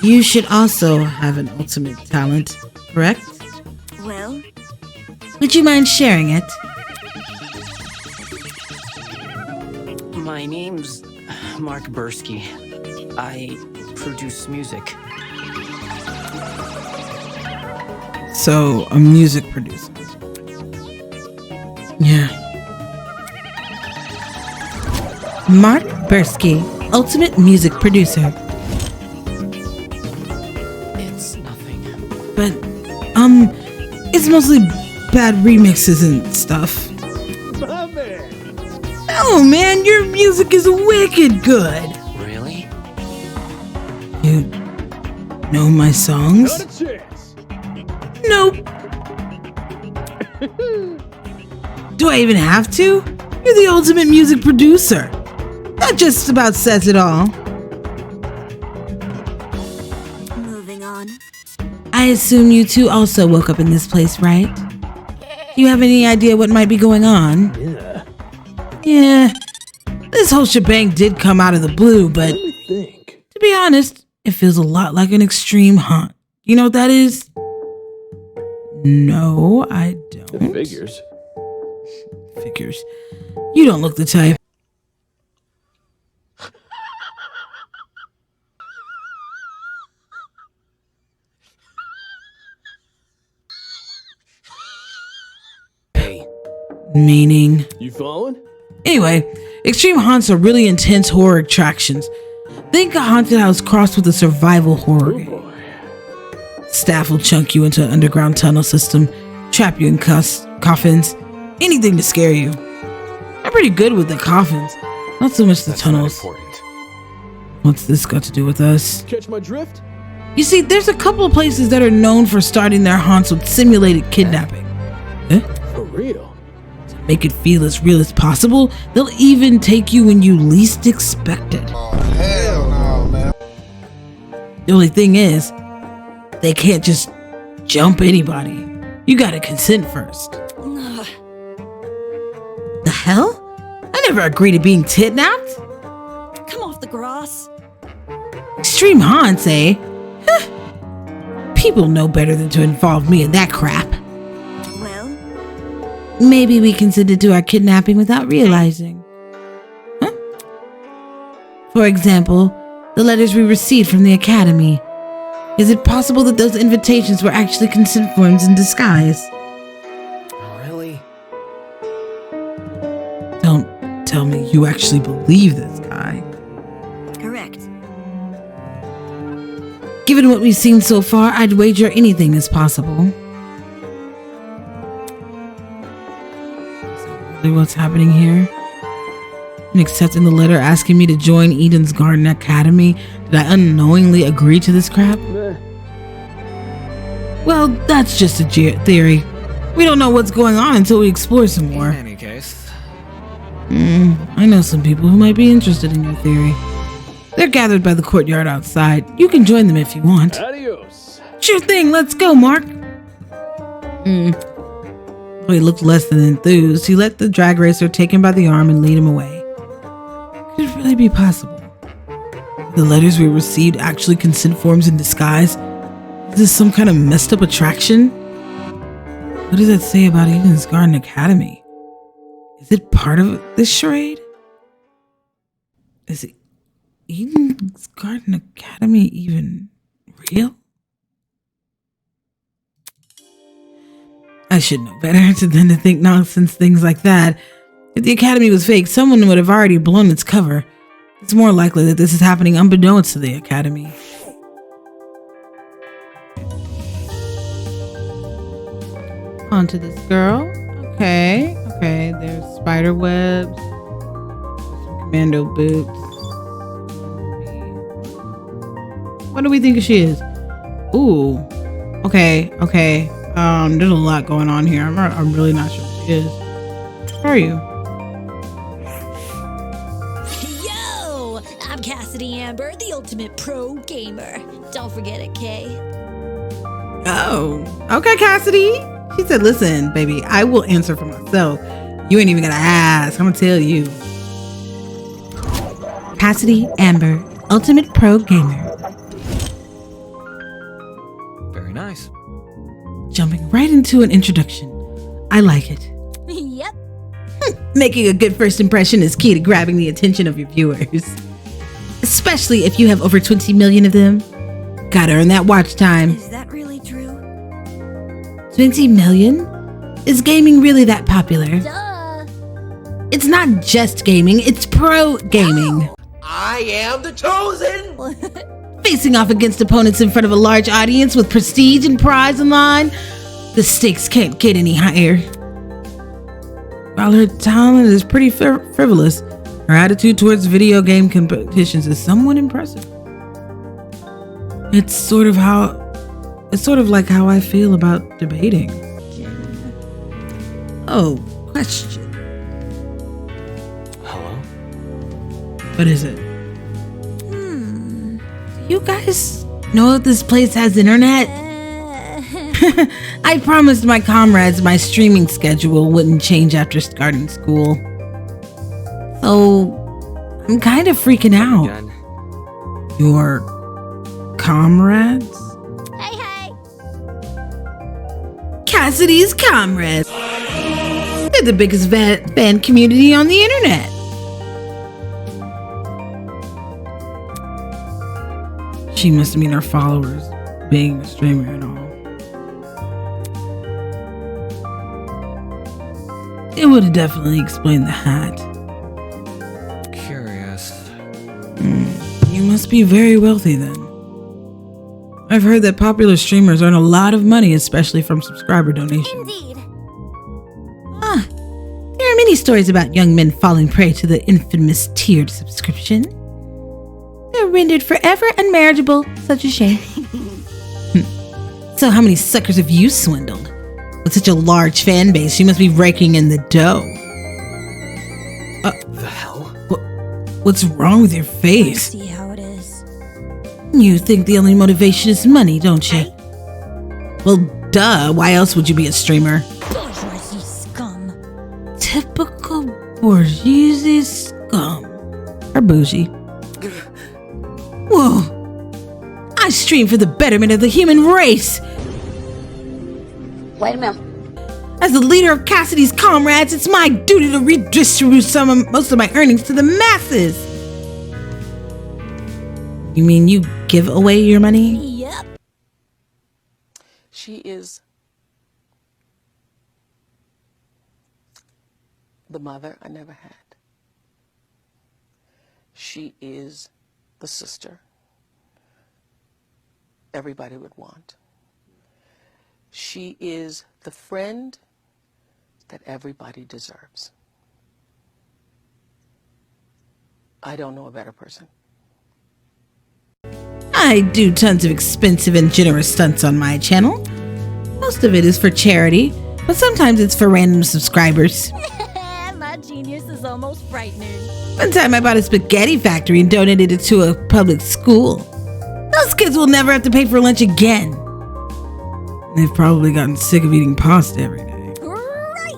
You should also have an ultimate talent, correct? well, Would you mind sharing it? My name's Mark Bursky. I produce music. So, a music producer. Yeah. Mark Bursky, ultimate music producer. It's nothing. But, it's mostly bad remixes and stuff. My man. Oh man, your music is wicked good. Really? You know my songs? Not a chance. Nope. Do I even have to? You're the ultimate music producer. That just about says it all. moving on. I assume you two also woke up in this place, right? Do you have any idea what might be going on? Yeah. Yeah. This whole shebang did come out of the blue, but Let me think. to be honest, it feels a lot like an extreme haunt. You know what that is? No, I don't. It figures. Figures. You don't look the type. Meaning. You following? Anyway, extreme haunts are really intense horror attractions. Think a haunted house crossed with a survival horror game. Staff will chunk you into an underground tunnel system, trap you in coffins, anything to scare you. I'm pretty good with the coffins, not so much the tunnels. What's this got to do with us? Catch my drift? You see, there's a couple of places that are known for starting their haunts with simulated kidnapping. For real? To make it feel as real as possible, they'll even take you when you least expect it. Oh, hell no, man. The only thing is, they can't just jump anybody. You gotta consent first. The hell? I never agreed to being kidnapped. Come off the grass. Extreme haunts, eh? Huh. People know better than to involve me in that crap. Well, maybe we consented to our kidnapping without realizing. Huh? For example, the letters we received from the academy. Is it possible that those invitations were actually consent forms in disguise? Really? Don't tell me you actually believe this guy. correct. Given what we've seen so far, I'd wager anything is possible. Is that really what's happening here? In accepting the letter asking me to join Eden's Garden Academy, did I unknowingly agree to this crap? Well, that's just a theory. We don't know what's going on until we explore some more. In any case. I know some people who might be interested in your theory. They're gathered by the courtyard outside. You can join them if you want. Adios. Sure thing, let's go, Mark. Though he looked less than enthused, he let the drag racer take him by the arm and lead him away. Could it really be possible? The letters we received actually consent forms in disguise? Is this some kind of messed up attraction? What does that say about Eden's Garden Academy? Is it part of this charade? Is Eden's Garden Academy even real? I should know better than to think nonsense things like that. If the Academy was fake, someone would have already blown its cover. It's more likely that this is happening unbeknownst to the Academy. On to this girl. Okay, there's spider webs, some commando boots. What do we think she is? Ooh, okay. There's a lot going on here. I'm really not sure who she is. Who are you? Yo! I'm Cassidy Amber, the ultimate pro gamer. Don't forget it, Kay. Oh, okay, Cassidy. She said, listen, baby, I will answer for myself. You ain't even gonna ask. I'm gonna tell you. Cassidy Amber, ultimate pro gamer. Very nice. Jumping right into an introduction. I like it. Yep. Making a good first impression is key to grabbing the attention of your viewers. Especially if you have over 20 million of them. Gotta earn that watch time. Is that really true? 20 million? Is gaming really that popular? Duh. It's not just gaming, it's pro gaming. Oh. I am the chosen! Facing off against opponents in front of a large audience with prestige and prize in line, the stakes can't get any higher. While her talent is pretty frivolous, her attitude towards video game competitions is somewhat impressive. It's sort of like how I feel about debating. Oh, question. Hello? What is it? You guys know if this place has internet? I promised my comrades my streaming schedule wouldn't change after starting school. So, I'm kind of freaking out. Your comrades? Hey. Cassidy's comrades. They're the biggest fan community on the internet. She must mean our followers, being a streamer and all. It would have definitely explained the hat. Curious. You must be very wealthy then. I've heard that popular streamers earn a lot of money, especially from subscriber donations. Indeed. There are many stories about young men falling prey to the infamous tiered subscription. They're rendered forever unmarriageable. Such a shame. So how many suckers have you swindled? With such a large fan base, you must be raking in the dough. The hell? What's wrong with your face? See how it is. You think the only motivation is money, don't you? Well, duh. Why else would you be a streamer? Bourgeoisie scum. Typical bourgeoisie scum. Or bougie. Whoa. I stream for the betterment of the human race. Wait a minute. As the leader of Cassidy's comrades, it's my duty to redistribute most of my earnings to the masses. You mean you give away your money? Yep. She is the mother I never had. She is the sister everybody would want. She is the friend that everybody deserves. I don't know a better person. I do tons of expensive and generous stunts on my channel. Most of it is for charity, but sometimes it's for random subscribers. My genius is almost frightening. One time I bought a spaghetti factory and donated it to a public school. Those kids will never have to pay for lunch again. They've probably gotten sick of eating pasta every day. Right.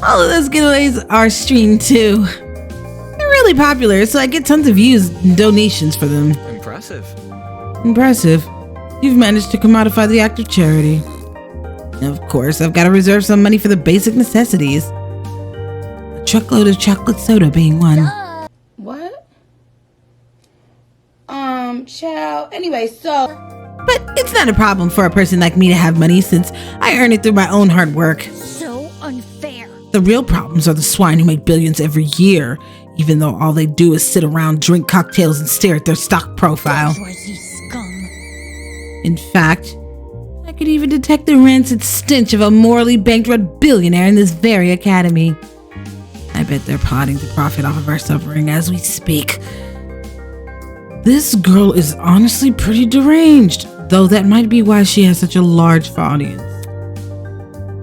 All of those giveaways are streamed too. They're really popular, so I get tons of views and donations for them. Impressive. Impressive. You've managed to commodify the act of charity. Of course, I've got to reserve some money for the basic necessities. A truckload of chocolate soda being one. What? Child. Anyway, so. But it's not a problem for a person like me to have money since I earn it through my own hard work. So unfair. The real problems are the swine who make billions every year, even though all they do is sit around, drink cocktails, and stare at their stock profile. In fact, I could even detect the rancid stench of a morally bankrupt billionaire in this very academy. I bet they're plotting to profit off of our suffering as we speak. This girl is honestly pretty deranged, though that might be why she has such a large audience.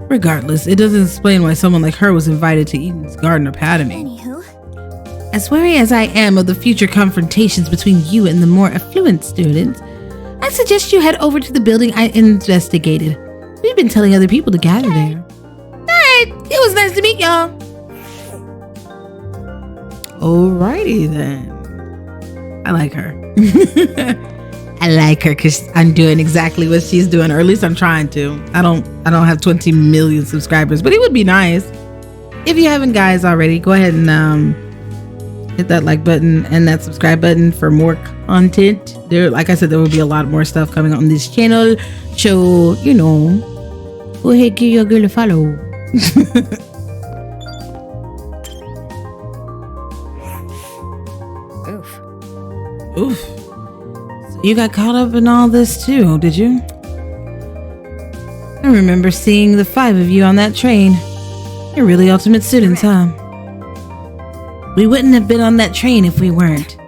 Regardless, it doesn't explain why someone like her was invited to Eden's Garden Academy. Anywho. As wary as I am of the future confrontations between you and the more affluent students, I suggest you head over to the building I investigated. We've been telling other people to gather there. Alright, it was nice to meet y'all. Alrighty then. I like her. I like her because I'm doing exactly what she's doing, or at least I'm trying to. I don't have 20 million subscribers, but it would be nice. If you haven't, guys, already, go ahead and hit that like button and that subscribe button for more content. There, like I said, there will be a lot more stuff coming on this channel. So, you know, go ahead, give your girl a follow. Oof. So you got caught up in all this too, did you? I remember seeing the 5 of you on that train. You're really ultimate students, huh? We wouldn't have been on that train if we weren't.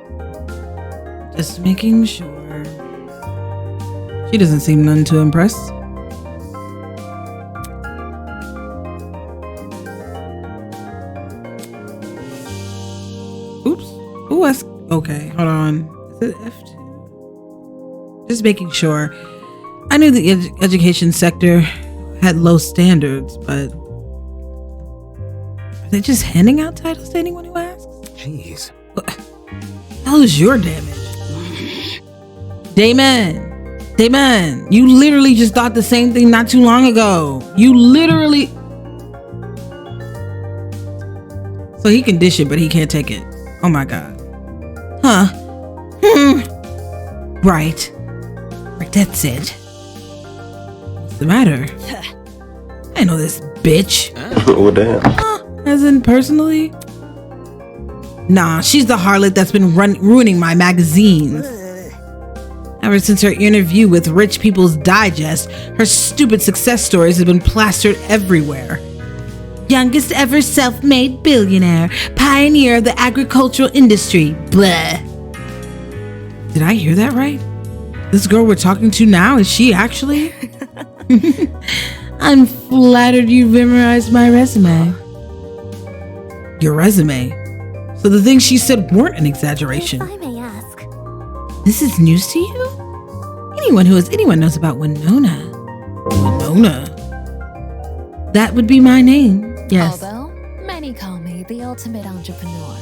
Just making sure. She doesn't seem none too impressed. Oops. Ooh, that's okay. Hold on. Is it F2? Just making sure. I knew the education sector had low standards, but are they just handing out titles to anyone who asks? Jeez. What the hell is your damage? Damon, you literally just thought the same thing not too long ago. You literally... So he can dish it, but he can't take it. Oh my god. Huh. Right, that's it. What's the matter? I know this bitch. Well, damn. As in personally? Nah, she's the harlot that's been ruining my magazines. Ever since her interview with Rich People's Digest, her stupid success stories have been plastered everywhere. Youngest ever self-made billionaire, pioneer of the agricultural industry, bleh. Did I hear that right? This girl we're talking to now, is she actually? I'm flattered you've memorized my resume. Your resume? So the things she said weren't an exaggeration. If I may ask. This is news to you? Anyone knows about Winona. Winona? That would be my name, yes. Although, many call me the ultimate entrepreneur.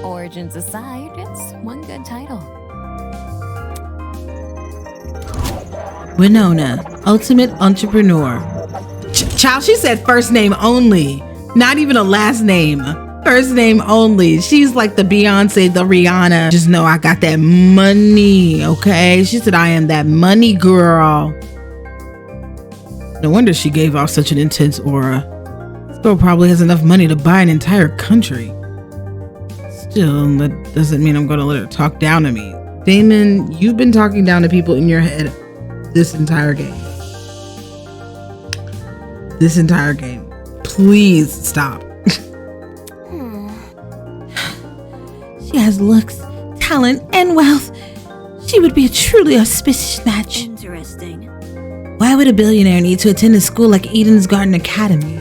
Origins aside, it's one good title. Winona, ultimate entrepreneur. Child, she said first name only. Not even a last name. First name only. She's like the Beyonce, the Rihanna. Just know I got that money, okay? She said I am that money girl. No wonder she gave off such an intense aura. This girl probably has enough money to buy an entire country. Still, that doesn't mean I'm gonna let her talk down to me. Damon, you've been talking down to people in your head this entire game. This entire game. Please stop. She has looks, talent, and wealth. She would be a truly auspicious match. Interesting. Why would a billionaire need to attend a school like Eden's Garden Academy?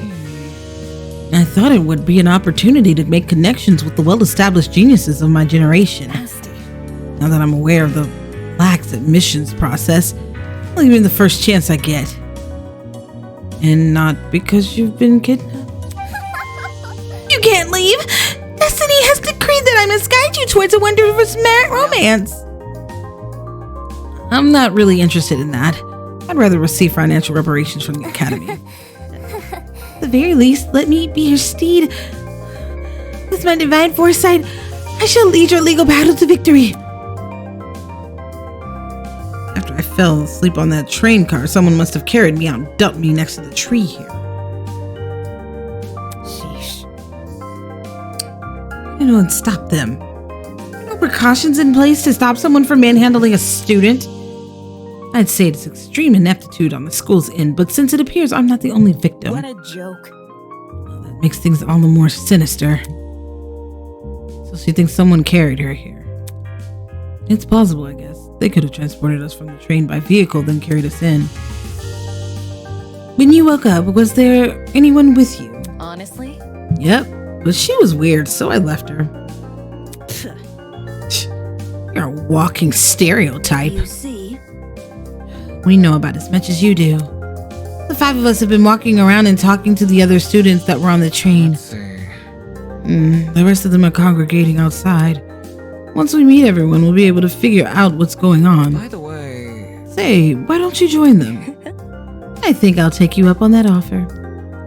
I thought it would be an opportunity to make connections with the well-established geniuses of my generation. Now that I'm aware of the lax admissions process, I'll give you the first chance I get. And not because you've been kidnapped. You can't leave! Destiny has decreed that I must guide you towards a wondrous romance. I'm not really interested in that. I'd rather receive financial reparations from the Academy. At the very least, let me be your steed. With my divine foresight, I shall lead your legal battle to victory. After I fell asleep on that train car, someone must have carried me out and dumped me next to the tree here. Sheesh. You know, and stop them. No precautions in place to stop someone from manhandling a student? I'd say it's extreme ineptitude on the school's end, but since it appears I'm not the only victim. What a joke. Well, that makes things all the more sinister. So she thinks someone carried her here. It's plausible, I guess. They could have transported us from the train by vehicle, then carried us in. When you woke up, was there anyone with you? Honestly? Yep, but she was weird, so I left her. You're a walking stereotype. You see? We know about as much as you do. The 5 of us have been walking around and talking to the other students that were on the train. The rest of them are congregating outside. Once we meet everyone, we'll be able to figure out what's going on. By the way... Say, why don't you join them? I think I'll take you up on that offer.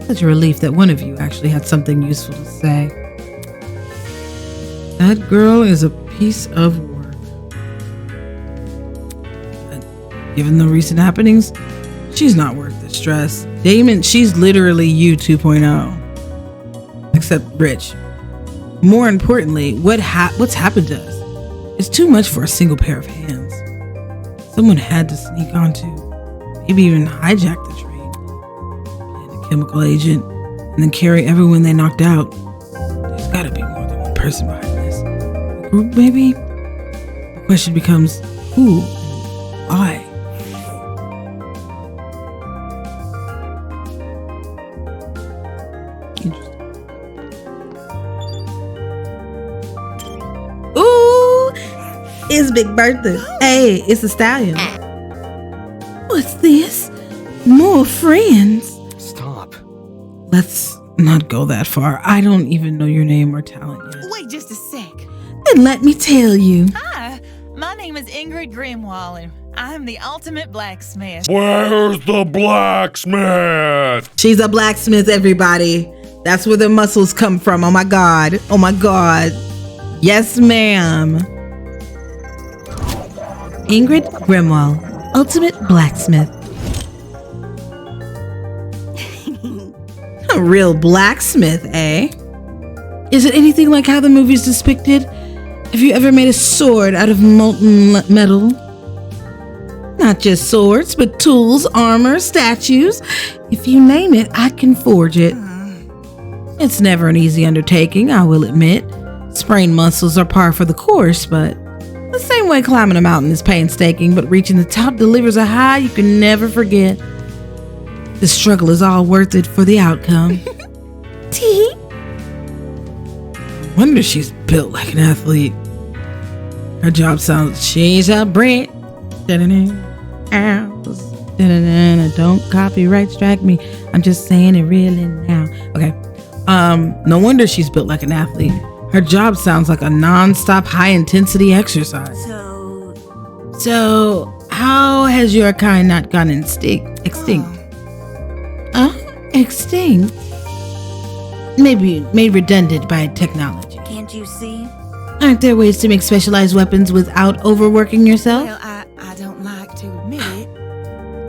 Such a relief that one of you actually had something useful to say. That girl is a piece of work. Given the recent happenings, she's not worth the stress. Damon, she's literally you 2.0. Except Rich. More importantly, what's happened to us? It's too much for a single pair of hands. Someone had to sneak onto, maybe even hijack the train, plant a chemical agent, and then carry everyone they knocked out. There's gotta be more than one person behind this. A group, maybe? The question becomes, who? Why? Ooh, it's Big Bertha. Hey, it's the stallion. What's this? More friends. Stop. Let's not go that far. I don't even know your name or talent yet. Wait just a sec. Then let me tell you. Hi, my name is Ingrid Grimwall, and I'm the ultimate blacksmith. Where's the blacksmith? She's a blacksmith, everybody. That's where the muscles come from. Oh my God. Oh my God. Yes, ma'am. Ingrid Grimwall, ultimate blacksmith. A real blacksmith, eh? Is it anything like how the movies depicted? Have you ever made a sword out of molten metal? Not just swords, but tools, armor, statues. If you name it, I can forge it. It's never an easy undertaking, I will admit. Sprained muscles are par for the course, but the same way climbing a mountain is painstaking, but reaching the top delivers a high you can never forget. The struggle is all worth it for the outcome. Tee. Wonder she's built like an athlete. Her job sounds, she's a Brit. Don't copyright strike me. I'm just saying it really now. Okay. No wonder she's built like an athlete. Her job sounds like a non-stop high-intensity exercise. So how has your kind not gone extinct? Extinct? Maybe made redundant by technology. Can't you see? Aren't there ways to make specialized weapons without overworking yourself? Well, I don't like to admit it.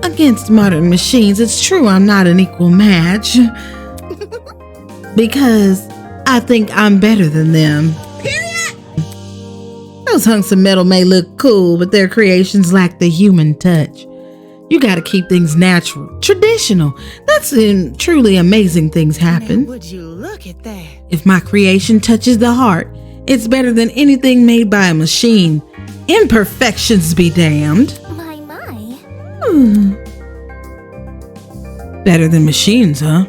Against modern machines, it's true I'm not an equal match. Because I think I'm better than them. Period. Those hunks of metal may look cool, but their creations lack the human touch. You gotta keep things natural, traditional. That's when truly amazing things happen. Now, would you look at that? If my creation touches the heart, it's better than anything made by a machine. Imperfections be damned. My. Better than machines, huh?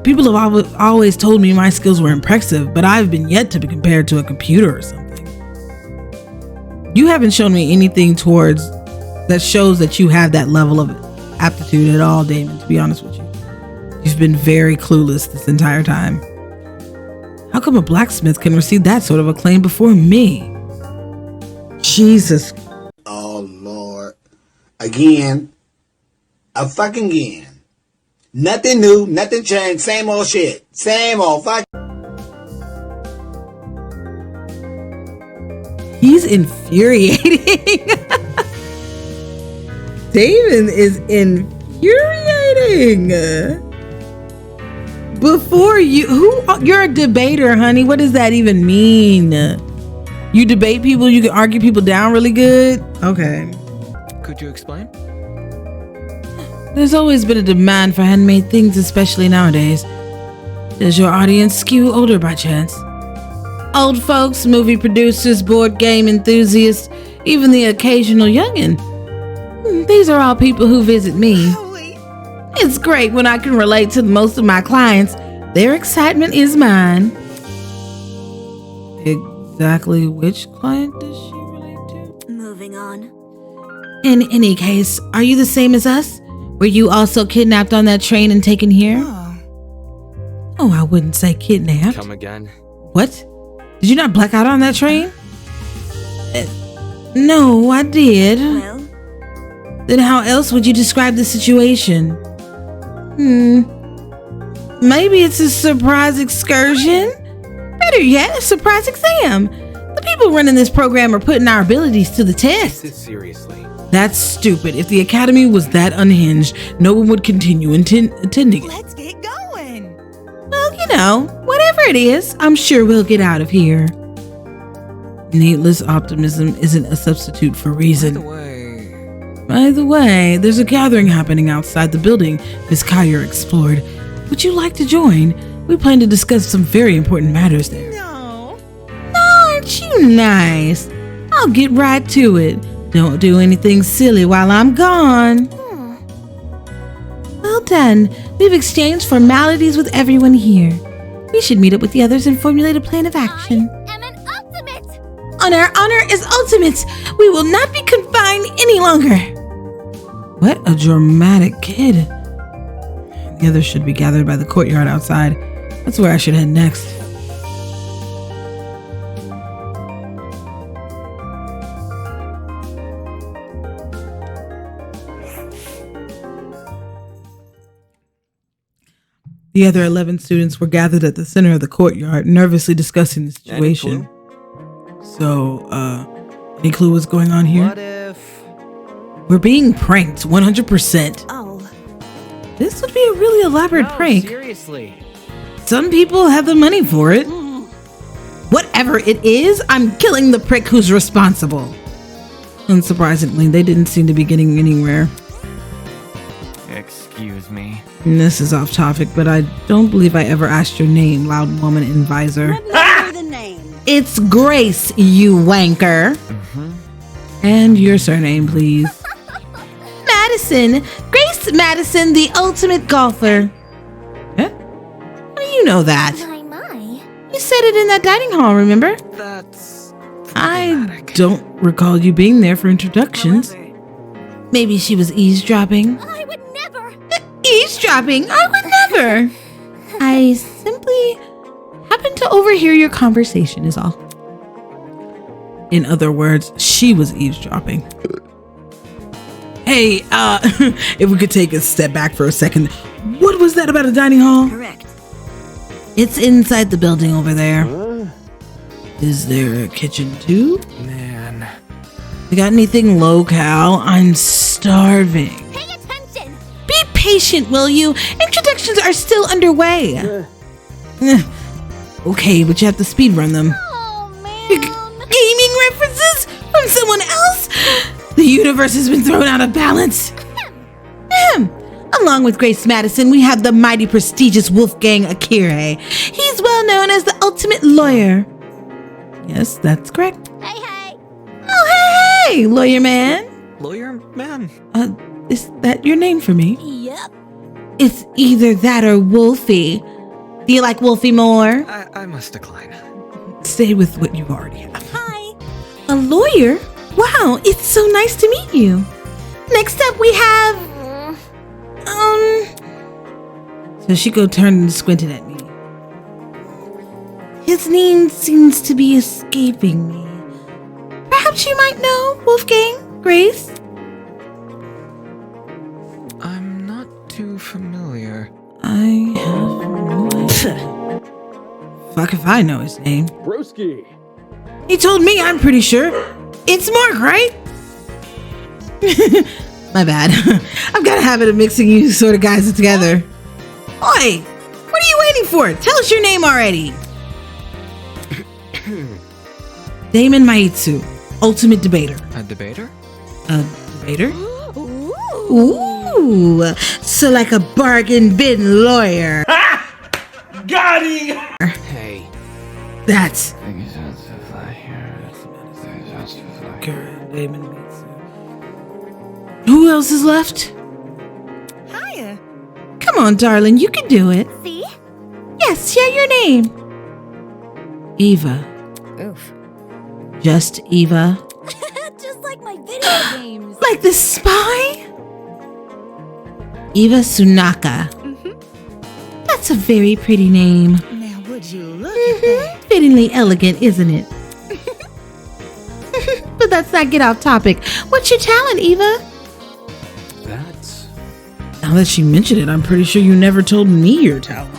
People have always told me my skills were impressive, but I've been yet to be compared to a computer or something. You haven't shown me anything towards that shows that you have that level of aptitude at all, Damon, to be honest with you. You've been very clueless this entire time. How come a blacksmith can receive that sort of acclaim before me? Jesus. Oh, Lord. Again. A fucking again. Nothing new, nothing changed, same old shit. Same old fuck. He's infuriating. Damon is infuriating. Before you're a debater, honey. What does that even mean? You debate people, you can argue people down really good? Okay. Could you explain? There's always been a demand for handmade things, especially nowadays. Does your audience skew older by chance? Old folks, movie producers, board game enthusiasts, even the occasional youngin'. These are all people who visit me. It's great when I can relate to most of my clients. Their excitement is mine. Exactly which client does she relate to? Moving on. In any case, are you the same as us? Were you also kidnapped on that train and taken here? Oh, I wouldn't say kidnapped. Come again? What? Did you not black out on that train? No, I did. Well? Then how else would you describe the situation? Maybe it's a surprise excursion? Better yet, a surprise exam. The people running this program are putting our abilities to the test. Seriously. That's stupid. If the academy was that unhinged, no one would continue attending it. Let's get going. Well, whatever it is, I'm sure we'll get out of here. Needless optimism isn't a substitute for reason. By the way, there's a gathering happening outside the building Miss Kyer explored. Would you like to join? We plan to discuss some very important matters there. No. Aren't you nice? I'll get right to it. Don't do anything silly while I'm gone. Well done. We've exchanged formalities with everyone here. We should meet up with the others and formulate a plan of action. I'm an ultimate. Honor is ultimate. We will not be confined any longer. What a dramatic kid. The others should be gathered by the courtyard outside. That's where I should head next. The other 11 students were gathered at the center of the courtyard, nervously discussing the situation. So, any clue what's going on here? What if... We're being pranked, 100%. Oh. This would be a really elaborate No, prank. seriously. Some people have the money for it. Whatever it is, I'm killing the prick who's responsible. Unsurprisingly, they didn't seem to be getting anywhere. Excuse me. And this is off topic, but I don't believe I ever asked your name, loud woman in visor. The name. It's Grace, you wanker. And your surname, please. Madison. Grace Madison, the ultimate golfer. Huh? How do you know that? You said it in that dining hall, remember? That's... I don't recall you being there for introductions. Maybe she was eavesdropping. I would never. Eavesdropping? I would never. I simply happened to overhear your conversation is all. In other words, she was eavesdropping. Hey, if we could take a step back for a second. What was that about a dining hall? Correct. It's inside the building over there. Is there a kitchen too? Man. You got anything low-cal? I'm starving. Pay attention. Be patient, will you? Introductions are still underway. Okay, but you have to speed run them. Oh man. Gaming references from someone else? The universe has been thrown out of balance. Along with Grace Madison, we have the mighty prestigious Wolfgang Akira. He's well known as the ultimate lawyer. Yes, that's correct. Hey. Oh, hey, lawyer man. Lawyer man? Is that your name for me? Yep. It's either that or Wolfie. Do you like Wolfie more? I must decline. Stay with what you already have. Hi. A lawyer? Wow, it's so nice to meet you. Next up we have... So Shiko turned and squinted at me. His name seems to be escaping me. Perhaps you might know Wolfgang, Grace? I'm not too familiar. I have no idea. Fuck if I know his name. Broski. He told me, I'm pretty sure. It's Mark, right? My bad. I've got a habit of mixing you sort of guys together. Oi! What are you waiting for? Tell us your name already. Damon Maitsu, ultimate debater. A debater? A debater? Ooh, so like a bargain bin lawyer. Got him! Hey. That's Damon Maitsu. Who else is left? Hiya. Come on, darling, you can do it. See? Yes, share your name. Eva. Oof. Just Eva. Just like my video games. Like the spy? Eva Tsunaka. That's a very pretty name. Now would you look at that? Fittingly elegant, isn't it? But let's not get off topic. What's your talent, Eva? That's... Now that she mentioned it, I'm pretty sure you never told me your talent.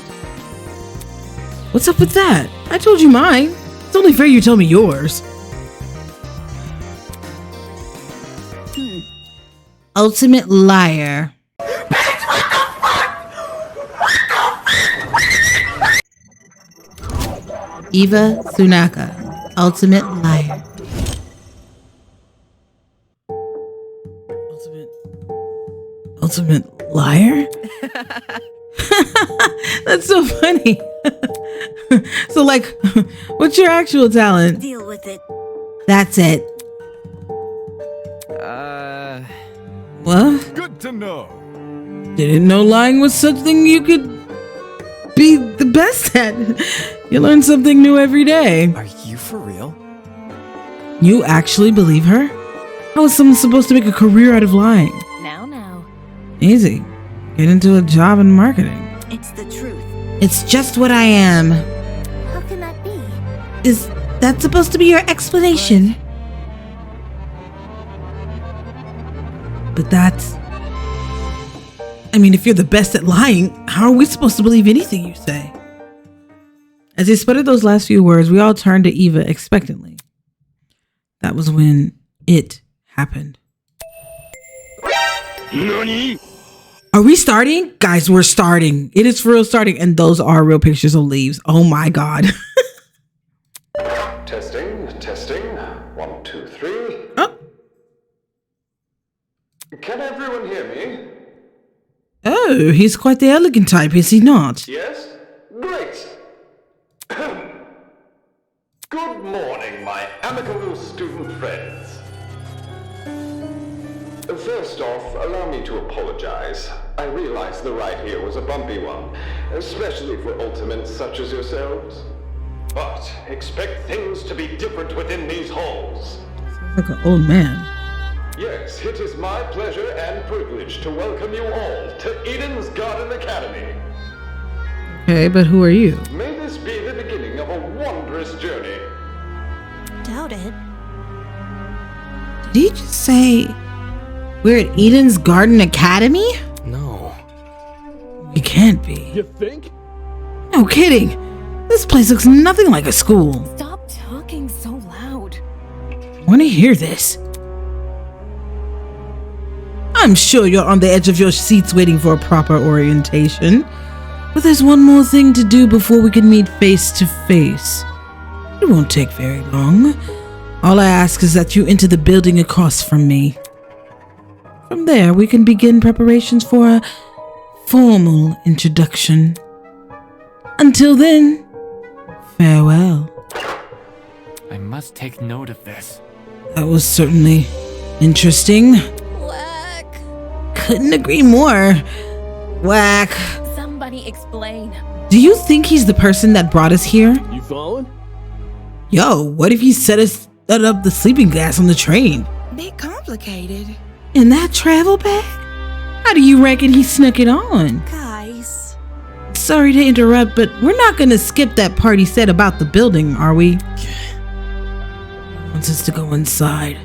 What's up with that? I told you mine. It's only fair you tell me yours. Ultimate liar. Eva Tsunaka, ultimate liar. Ultimate liar? That's so funny. So like, what's your actual talent? Deal with it. That's it. What? Good to know. Didn't know lying was something you could be the best at. You learn something new every day. Are you for real? You actually believe her? How is someone supposed to make a career out of lying? Now. Easy. Get into a job in marketing. It's the truth. It's just what I am. How can that be? Is that supposed to be your explanation? But that's... I mean, if you're the best at lying, how are we supposed to believe anything you say? As he sputtered those last few words, we all turned to Eva expectantly. That was when it happened. Nani? Are we starting? Guys, we're starting. It is for real starting. And those are real pictures of leaves. Oh my God. Testing. 1, 2, 3. Oh. Can everyone hear me? Oh, he's quite the elegant type, is he not? Yes? Great. Good morning, my amicable student friends. First off, allow me to apologize. I realize the ride here was a bumpy one, especially for ultimates such as yourselves. But expect things to be different within these halls. Sounds like an old man. Yes, it is my pleasure and privilege to welcome you all to Eden's Garden Academy. Okay, but who are you? May this be the beginning of a wondrous journey. Doubt it. Did he just say we're at Eden's Garden Academy? No. It can't be. You think? No kidding. This place looks nothing like a school. Stop talking so loud. I want to hear this. I'm sure you're on the edge of your seats waiting for a proper orientation. But there's one more thing to do before we can meet face to face. It won't take very long. All I ask is that you enter the building across from me. From there, we can begin preparations for a formal introduction. Until then, farewell. I must take note of this. That was certainly interesting. Whack. Couldn't agree more. Whack. Somebody explain. Do you think he's the person that brought us here? You following? Yo, what if he set up the sleeping gas on the train? Bit complicated. In that travel bag? How do you reckon he snuck it on? Guys. Sorry to interrupt, but we're not gonna skip that part he said about the building, are we? He wants us to go inside.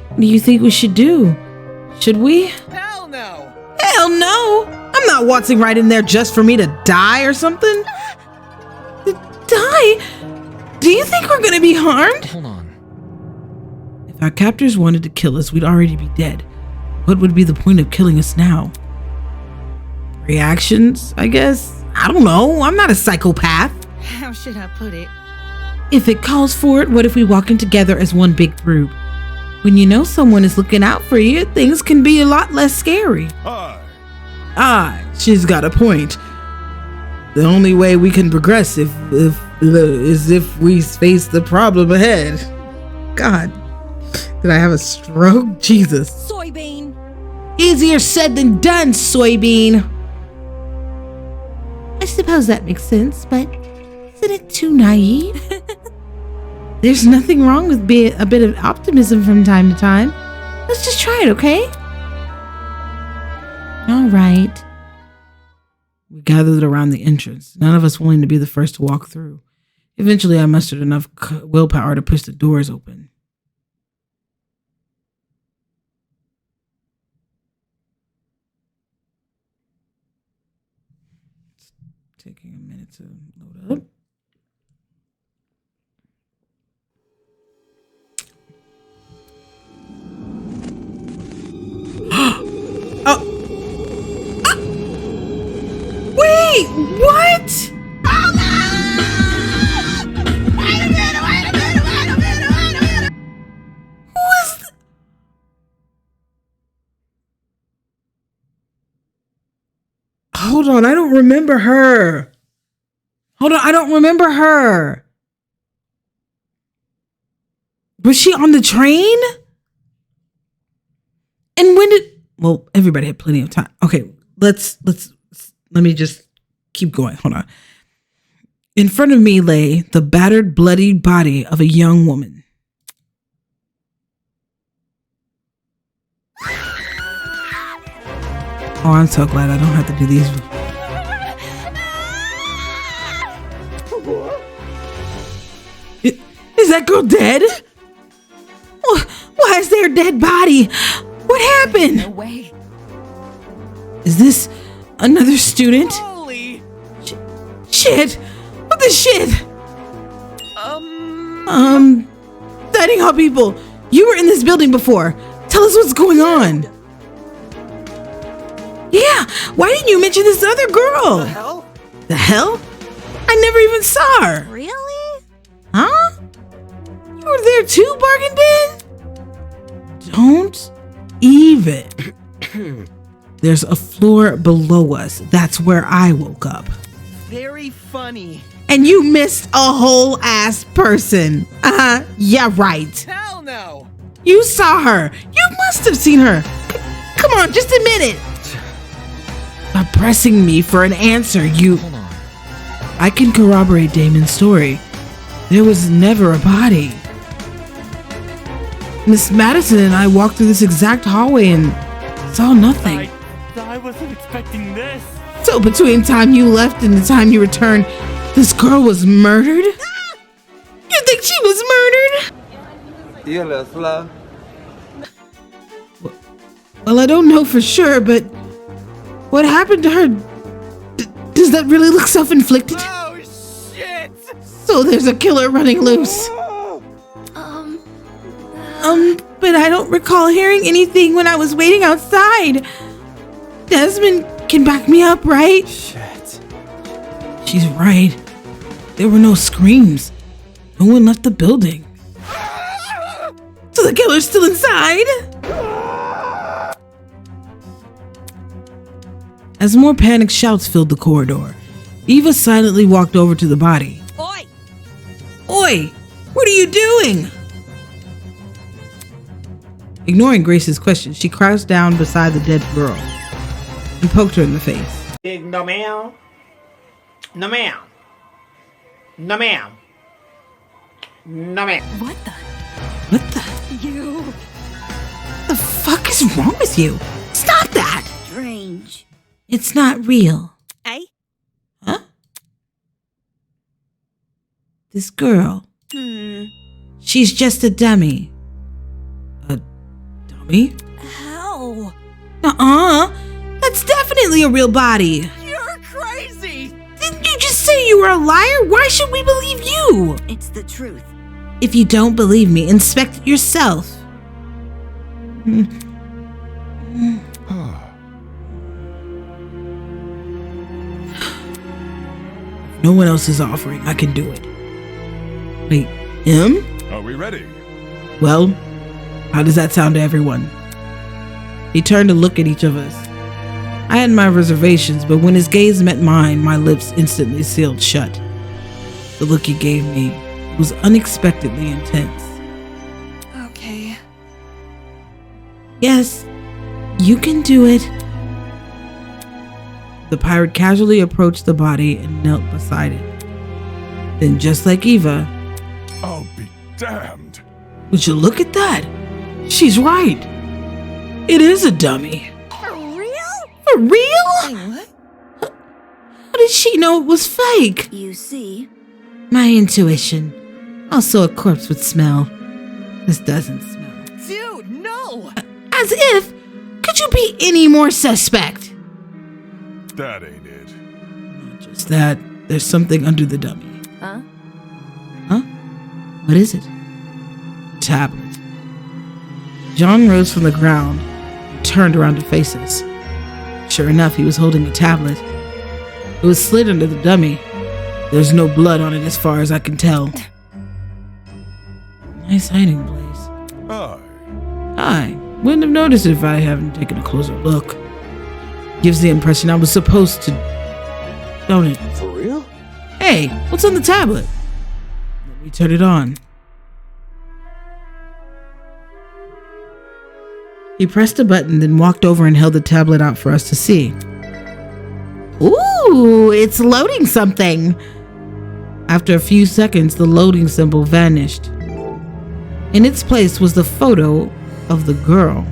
What do you think we should do? Should we? Hell no. Hell no! I'm not waltzing right in there just for me to die or something. Die? Do you think we're gonna be harmed? Hold on. If our captors wanted to kill us, we'd already be dead. What would be the point of killing us now? Reactions, I guess? I don't know. I'm not a psychopath. How should I put it? If it calls for it, what if we walk in together as one big group? When you know someone is looking out for you, things can be a lot less scary. She's got a point. The only way we can progress is if we face the problem ahead. God, did I have a stroke? Jesus. Soybean. Easier said than done, soybean. I suppose that makes sense, but isn't it too naive? There's nothing wrong with a bit of optimism from time to time. Let's just try it, okay? All right. We gathered around the entrance, none of us willing to be the first to walk through. Eventually, I mustered enough willpower to push the doors open. It's taking a minute to load up. Wait, what? Wait a minute. Who is Hold on, I don't remember her. Was she on the train? And when did... Well, everybody had plenty of time. Okay, let me just keep going. Hold on. In front of me lay the battered, bloody body of a young woman. Oh, I'm so glad I don't have to do these. Is that girl dead? Why is there a dead body? What happened? No way. Is this another student? Holy shit! What the shit? Dining hall people, you were in this building before. Tell us what's going on. Yeah, why didn't you mention this other girl? The hell? The hell? I never even saw her. Really? Huh? You were there too, Bargain Bin? Don't even. There's a floor below us. That's where I woke up. Very funny. And you missed a whole ass person. Yeah, right. Hell no. You saw her. You must have seen her. Come on, just admit it. Stop pressing me for an answer. I can corroborate Damon's story. There was never a body. Miss Madison and I walked through this exact hallway and saw nothing. I wasn't expecting this. So between the time you left and the time you returned, this girl was murdered? You think she was murdered? You a little slow. Well, I don't know for sure, but what happened to her? Does that really look self-inflicted? Oh, shit! So there's a killer running loose. But I don't recall hearing anything when I was waiting outside. Desmond can back me up, right? Shit. She's right. There were no screams. No one left the building. So the killer's still inside? As more panicked shouts filled the corridor, Eva silently walked over to the body. Oi! Oi! What are you doing? Ignoring Grace's question, she crouched down beside the dead girl and poked her in the face. No ma'am. No ma'am. No ma'am. No ma'am. What the? What the? You. The fuck is wrong with you? Stop that! Strange. It's not real. Eh? Huh? This girl. She's just a dummy. A dummy? How? That's definitely a real body. You're crazy! Didn't you just say you were a liar? Why should we believe you? It's the truth. If you don't believe me, inspect it yourself. No one else is offering. I can do it. Wait, him? Are we ready? Well, how does that sound to everyone? He turned to look at each of us. I had my reservations, but when his gaze met mine, my lips instantly sealed shut. The look he gave me was unexpectedly intense. Okay. Yes, you can do it. The pirate casually approached the body and knelt beside it. Then, just like Eva, I'll be damned. would you look at that? She's right. It is a dummy. For real? For real? What? How did she know it was fake? You see. My intuition. Also, a corpse would smell. This doesn't smell. Dude, no! As if? Could you be any more suspect? That ain't it. Not just that. There's something under the dummy. Huh? Huh? What is it? A tablet. John rose from the ground and turned around to face us. Sure enough, he was holding a tablet. It was slid under the dummy. There's no blood on it as far as I can tell. Nice hiding place. Hi. Wouldn't have noticed it if I hadn't taken a closer look. Gives the impression I was supposed to, don't it? For real? Hey, what's on the tablet? Let me turn it on. He pressed a button, then walked over and held the tablet out for us to see. Ooh, it's loading something. After a few seconds, the loading symbol vanished. In its place was the photo of the girl.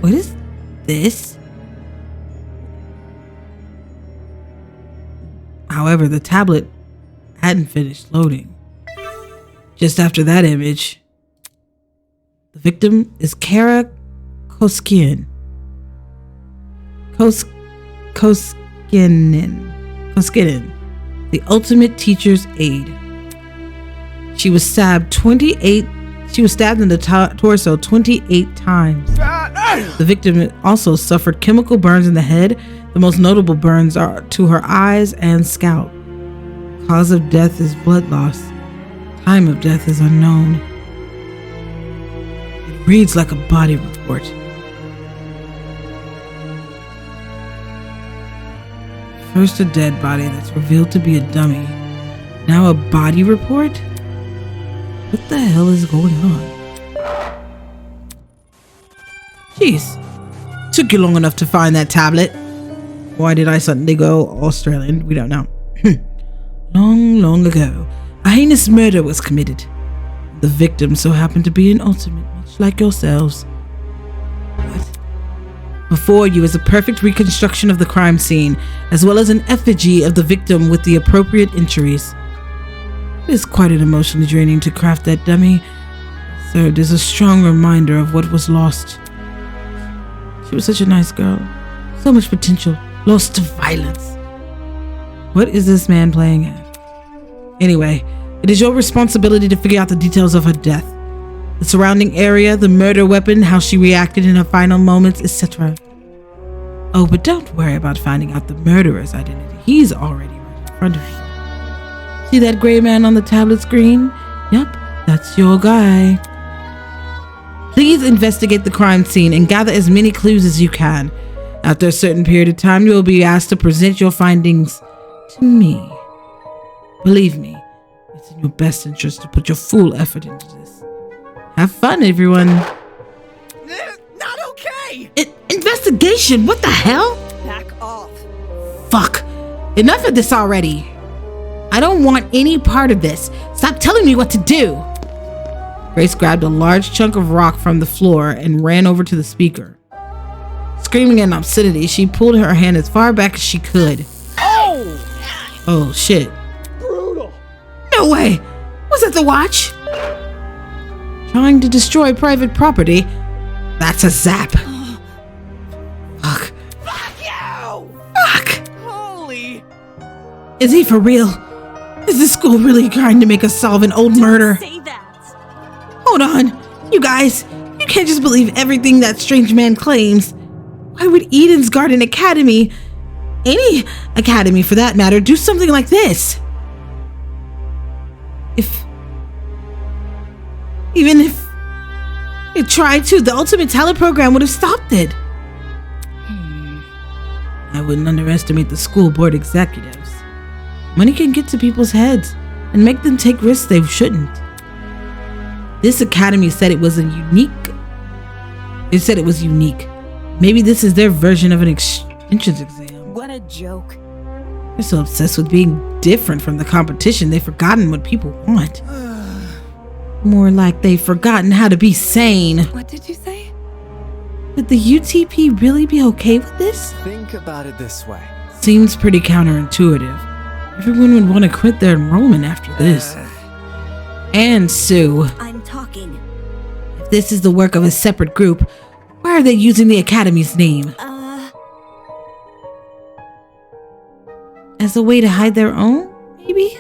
What is this? However, the tablet hadn't finished loading. Just after that image, the victim is Kara Koskinen. Koskinen, the ultimate teacher's aide. She was stabbed 28 She was stabbed in the torso 28 times. The victim also suffered chemical burns in the head. The most notable burns are to her eyes and scalp. Cause of death is blood loss. Time of death is unknown. It reads like a body report. First a dead body that's revealed to be a dummy. Now a body report? What the hell is going on? Jeez. Took you long enough to find that tablet. Why did I suddenly go Australian? We don't know. Long ago, a heinous murder was committed. The victim so happened to be an ultimate, much like yourselves. What? Before you is a perfect reconstruction of the crime scene, as well as an effigy of the victim with the appropriate injuries. It is quite an emotionally draining to craft that dummy. It served as a strong reminder of what was lost. She was such a nice girl. So much potential, lost to violence. What is this man playing at? Anyway, it is your responsibility to figure out the details of her death. The surrounding area, the murder weapon, how she reacted in her final moments, etc. Oh, but don't worry about finding out the murderer's identity. He's already right in front of you. See that gray man on the tablet screen? Yep, that's your guy. Please investigate the crime scene and gather as many clues as you can. After a certain period of time, you will be asked to present your findings to me. Believe me, it's in your best interest to put your full effort into this. Have fun, everyone. Not okay! Investigation? What the hell? Back off. Fuck. Enough of this already. I don't want any part of this. Stop telling me what to do. Grace grabbed a large chunk of rock from the floor and ran over to the speaker. Screaming in obscenity, she pulled her hand as far back as she could. Oh, shit. Brutal. No way. Was it the watch? Trying to destroy private property? That's a zap. Fuck. Fuck you! Fuck. Holy. Is he for real? Is this school really trying to make us solve an old murder? Say that. Hold on. You guys, you can't just believe everything that strange man claims. Why would Eden's Garden Academy, any academy for that matter, do something like this? Even if it tried to, the Ultimate Talent Program would have stopped it. I wouldn't underestimate the school board executives. Money can get to people's heads and make them take risks they shouldn't. This academy said it was unique. Maybe this is their version of an entrance exam. What a joke. They're so obsessed with being different from the competition, they've forgotten what people want. More like they've forgotten how to be sane. What did you say? Would the UTP really be okay with this? Think about it this way. Seems pretty counterintuitive. Everyone would want to quit their enrollment after this. And Sue, I'm talking. if this is the work of a separate group, why are they using the Academy's name? As a way to hide their own, maybe?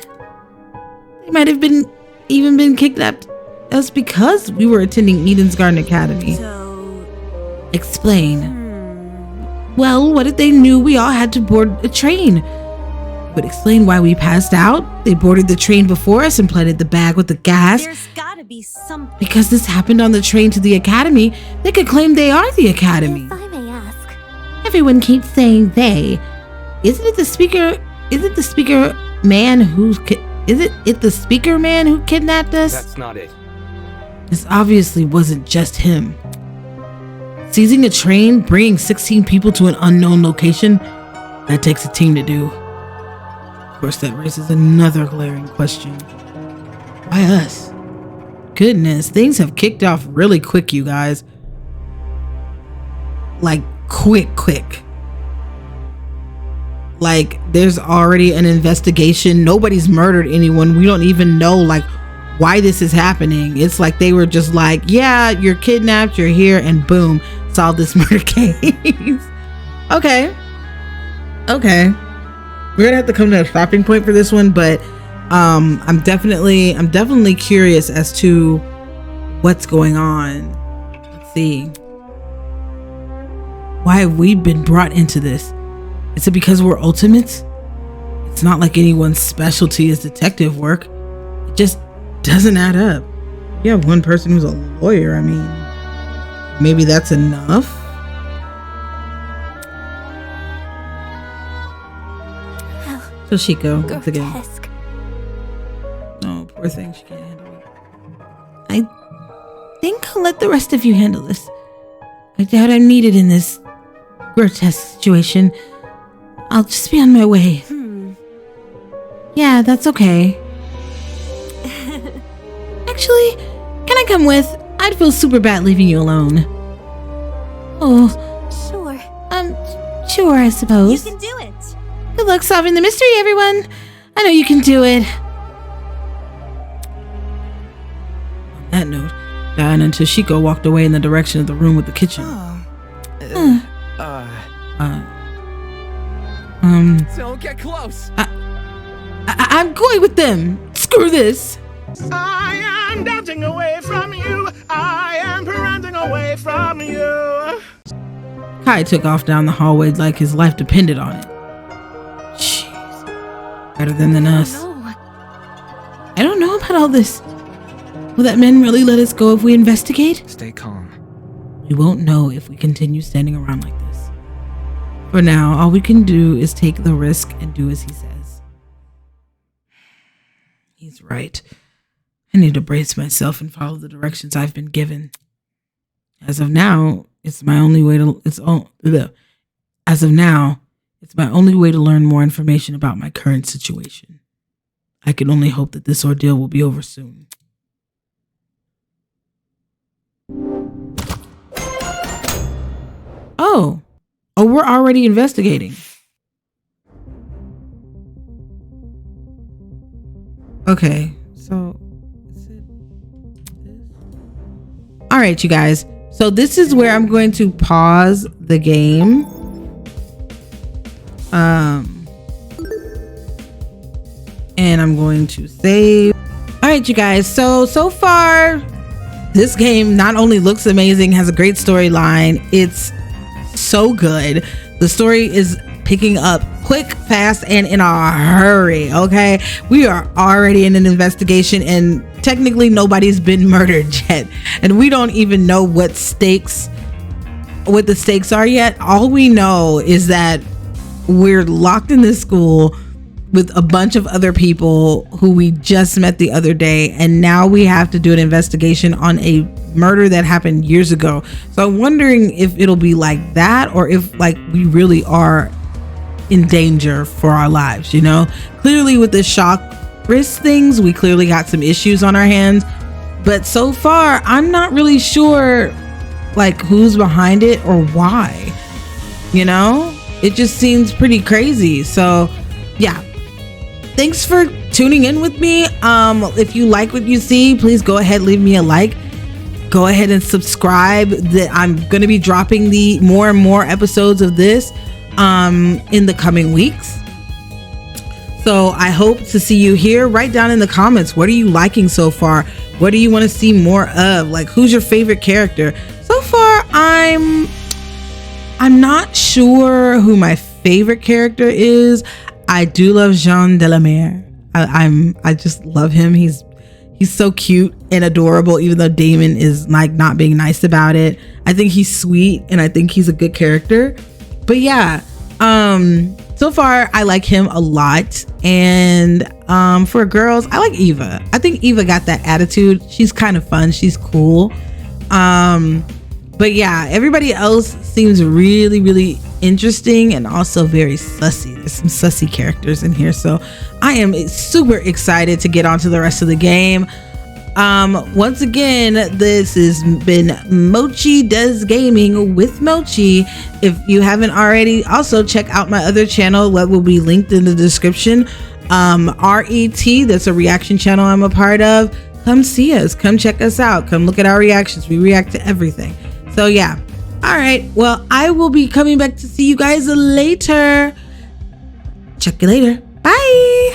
They might have even been kidnapped us because we were attending Eden's Garden Academy. So... Explain. Well, what if they knew we all had to board a train? Would explain why we passed out. They boarded the train before us and planted the bag with the gas. There's gotta be something. Because this happened on the train to the Academy, they could claim they are the Academy. If I may ask. Everyone keeps saying they. Isn't it the speaker man who kidnapped us? That's not it. This obviously wasn't just him. Seizing a train, bringing 16 people to an unknown location, that takes a team to do. Of course, that raises another glaring question. Why us? Goodness, things have kicked off really quick, you guys. Like, quick. Like, there's already an investigation. Nobody's murdered anyone. We don't even know, like, why this is happening. It's like they were just like, yeah, you're kidnapped, you're here, and boom, solve this murder case. Okay. We're gonna have to come to a stopping point for this one, but I'm definitely curious as to what's going on. Let's see. Why have we been brought into this? Is it because we're ultimates? It's not like anyone's specialty is detective work. It just doesn't add up. You have one person who's a lawyer. I mean, maybe that's enough. Toshiko, once again. Oh, poor thing. She can't handle it. I think I'll let the rest of you handle this. I doubt I'm needed in this grotesque situation. I'll just be on my way. Yeah, that's okay. Actually, can I come with? I'd feel super bad leaving you alone. Oh. Sure. Sure, I suppose. You can do it. Good luck solving the mystery, everyone. I know you can do it. On that note, Diana and Toshiko walked away in the direction of the room with the kitchen. Don't get close. I'm going with them. Screw this. I am dancing away from you. I am running away from you. Kai took off down the hallway like his life depended on it. Jeez. Better than us. I don't know about all this. Will that man really let us go if we investigate? Stay calm. We won't know if we continue standing around like this. For now, all we can do is take the risk and do as he says. He's right. I need to brace myself and follow the directions I've been given. As of now, it's my only way to learn more information about my current situation. I can only hope that this ordeal will be over soon. Oh, we're already investigating. Okay, so is it this? All right, you guys. So this is where I'm going to pause the game. And I'm going to save. All right, you guys. So far, this game not only looks amazing, has a great storyline. It's so good. The story is picking up quick, fast, and in a hurry. Okay, we are already in an investigation, and technically nobody's been murdered yet, and we don't even know what the stakes are yet. All we know is that we're locked in this school with a bunch of other people who we just met the other day, and now we have to do an investigation on a murder that happened years ago. So I'm wondering if it'll be like that, or if like we really are in danger for our lives. You know, clearly with the shock risk things, we clearly got some issues on our hands, but so far I'm not really sure like who's behind it or why. You know, it just seems pretty crazy. So yeah, thanks for tuning in with me. If you like what you see, please go ahead, leave me a like. Go ahead and subscribe. That I'm going to be dropping the more and more episodes of this in the coming weeks. So I hope to see you here. Write down in the comments, what are you liking so far? What do you want to see more of? Like, who's your favorite character? So far, I'm not sure who my favorite character is. I do love Jean Delamere. I just love him. He's so cute and adorable, even though Damon is like not being nice about it. I think he's sweet and I think he's a good character. But yeah, so far I like him a lot. And for girls, I like Eva. I think Eva got that attitude. She's kind of fun. She's cool. But yeah, everybody else seems really, really interesting and also very sussy. There's some sussy characters in here. So I am super excited to get onto the rest of the game. Once again, this has been Mochi Does Gaming with Mochi. If you haven't already, also check out my other channel that will be linked in the description. RET, that's a reaction channel I'm a part of. Come see us, come check us out, come look at our reactions. We react to everything. So yeah, all right, well, I will be coming back to see you guys later. Check you later. Bye.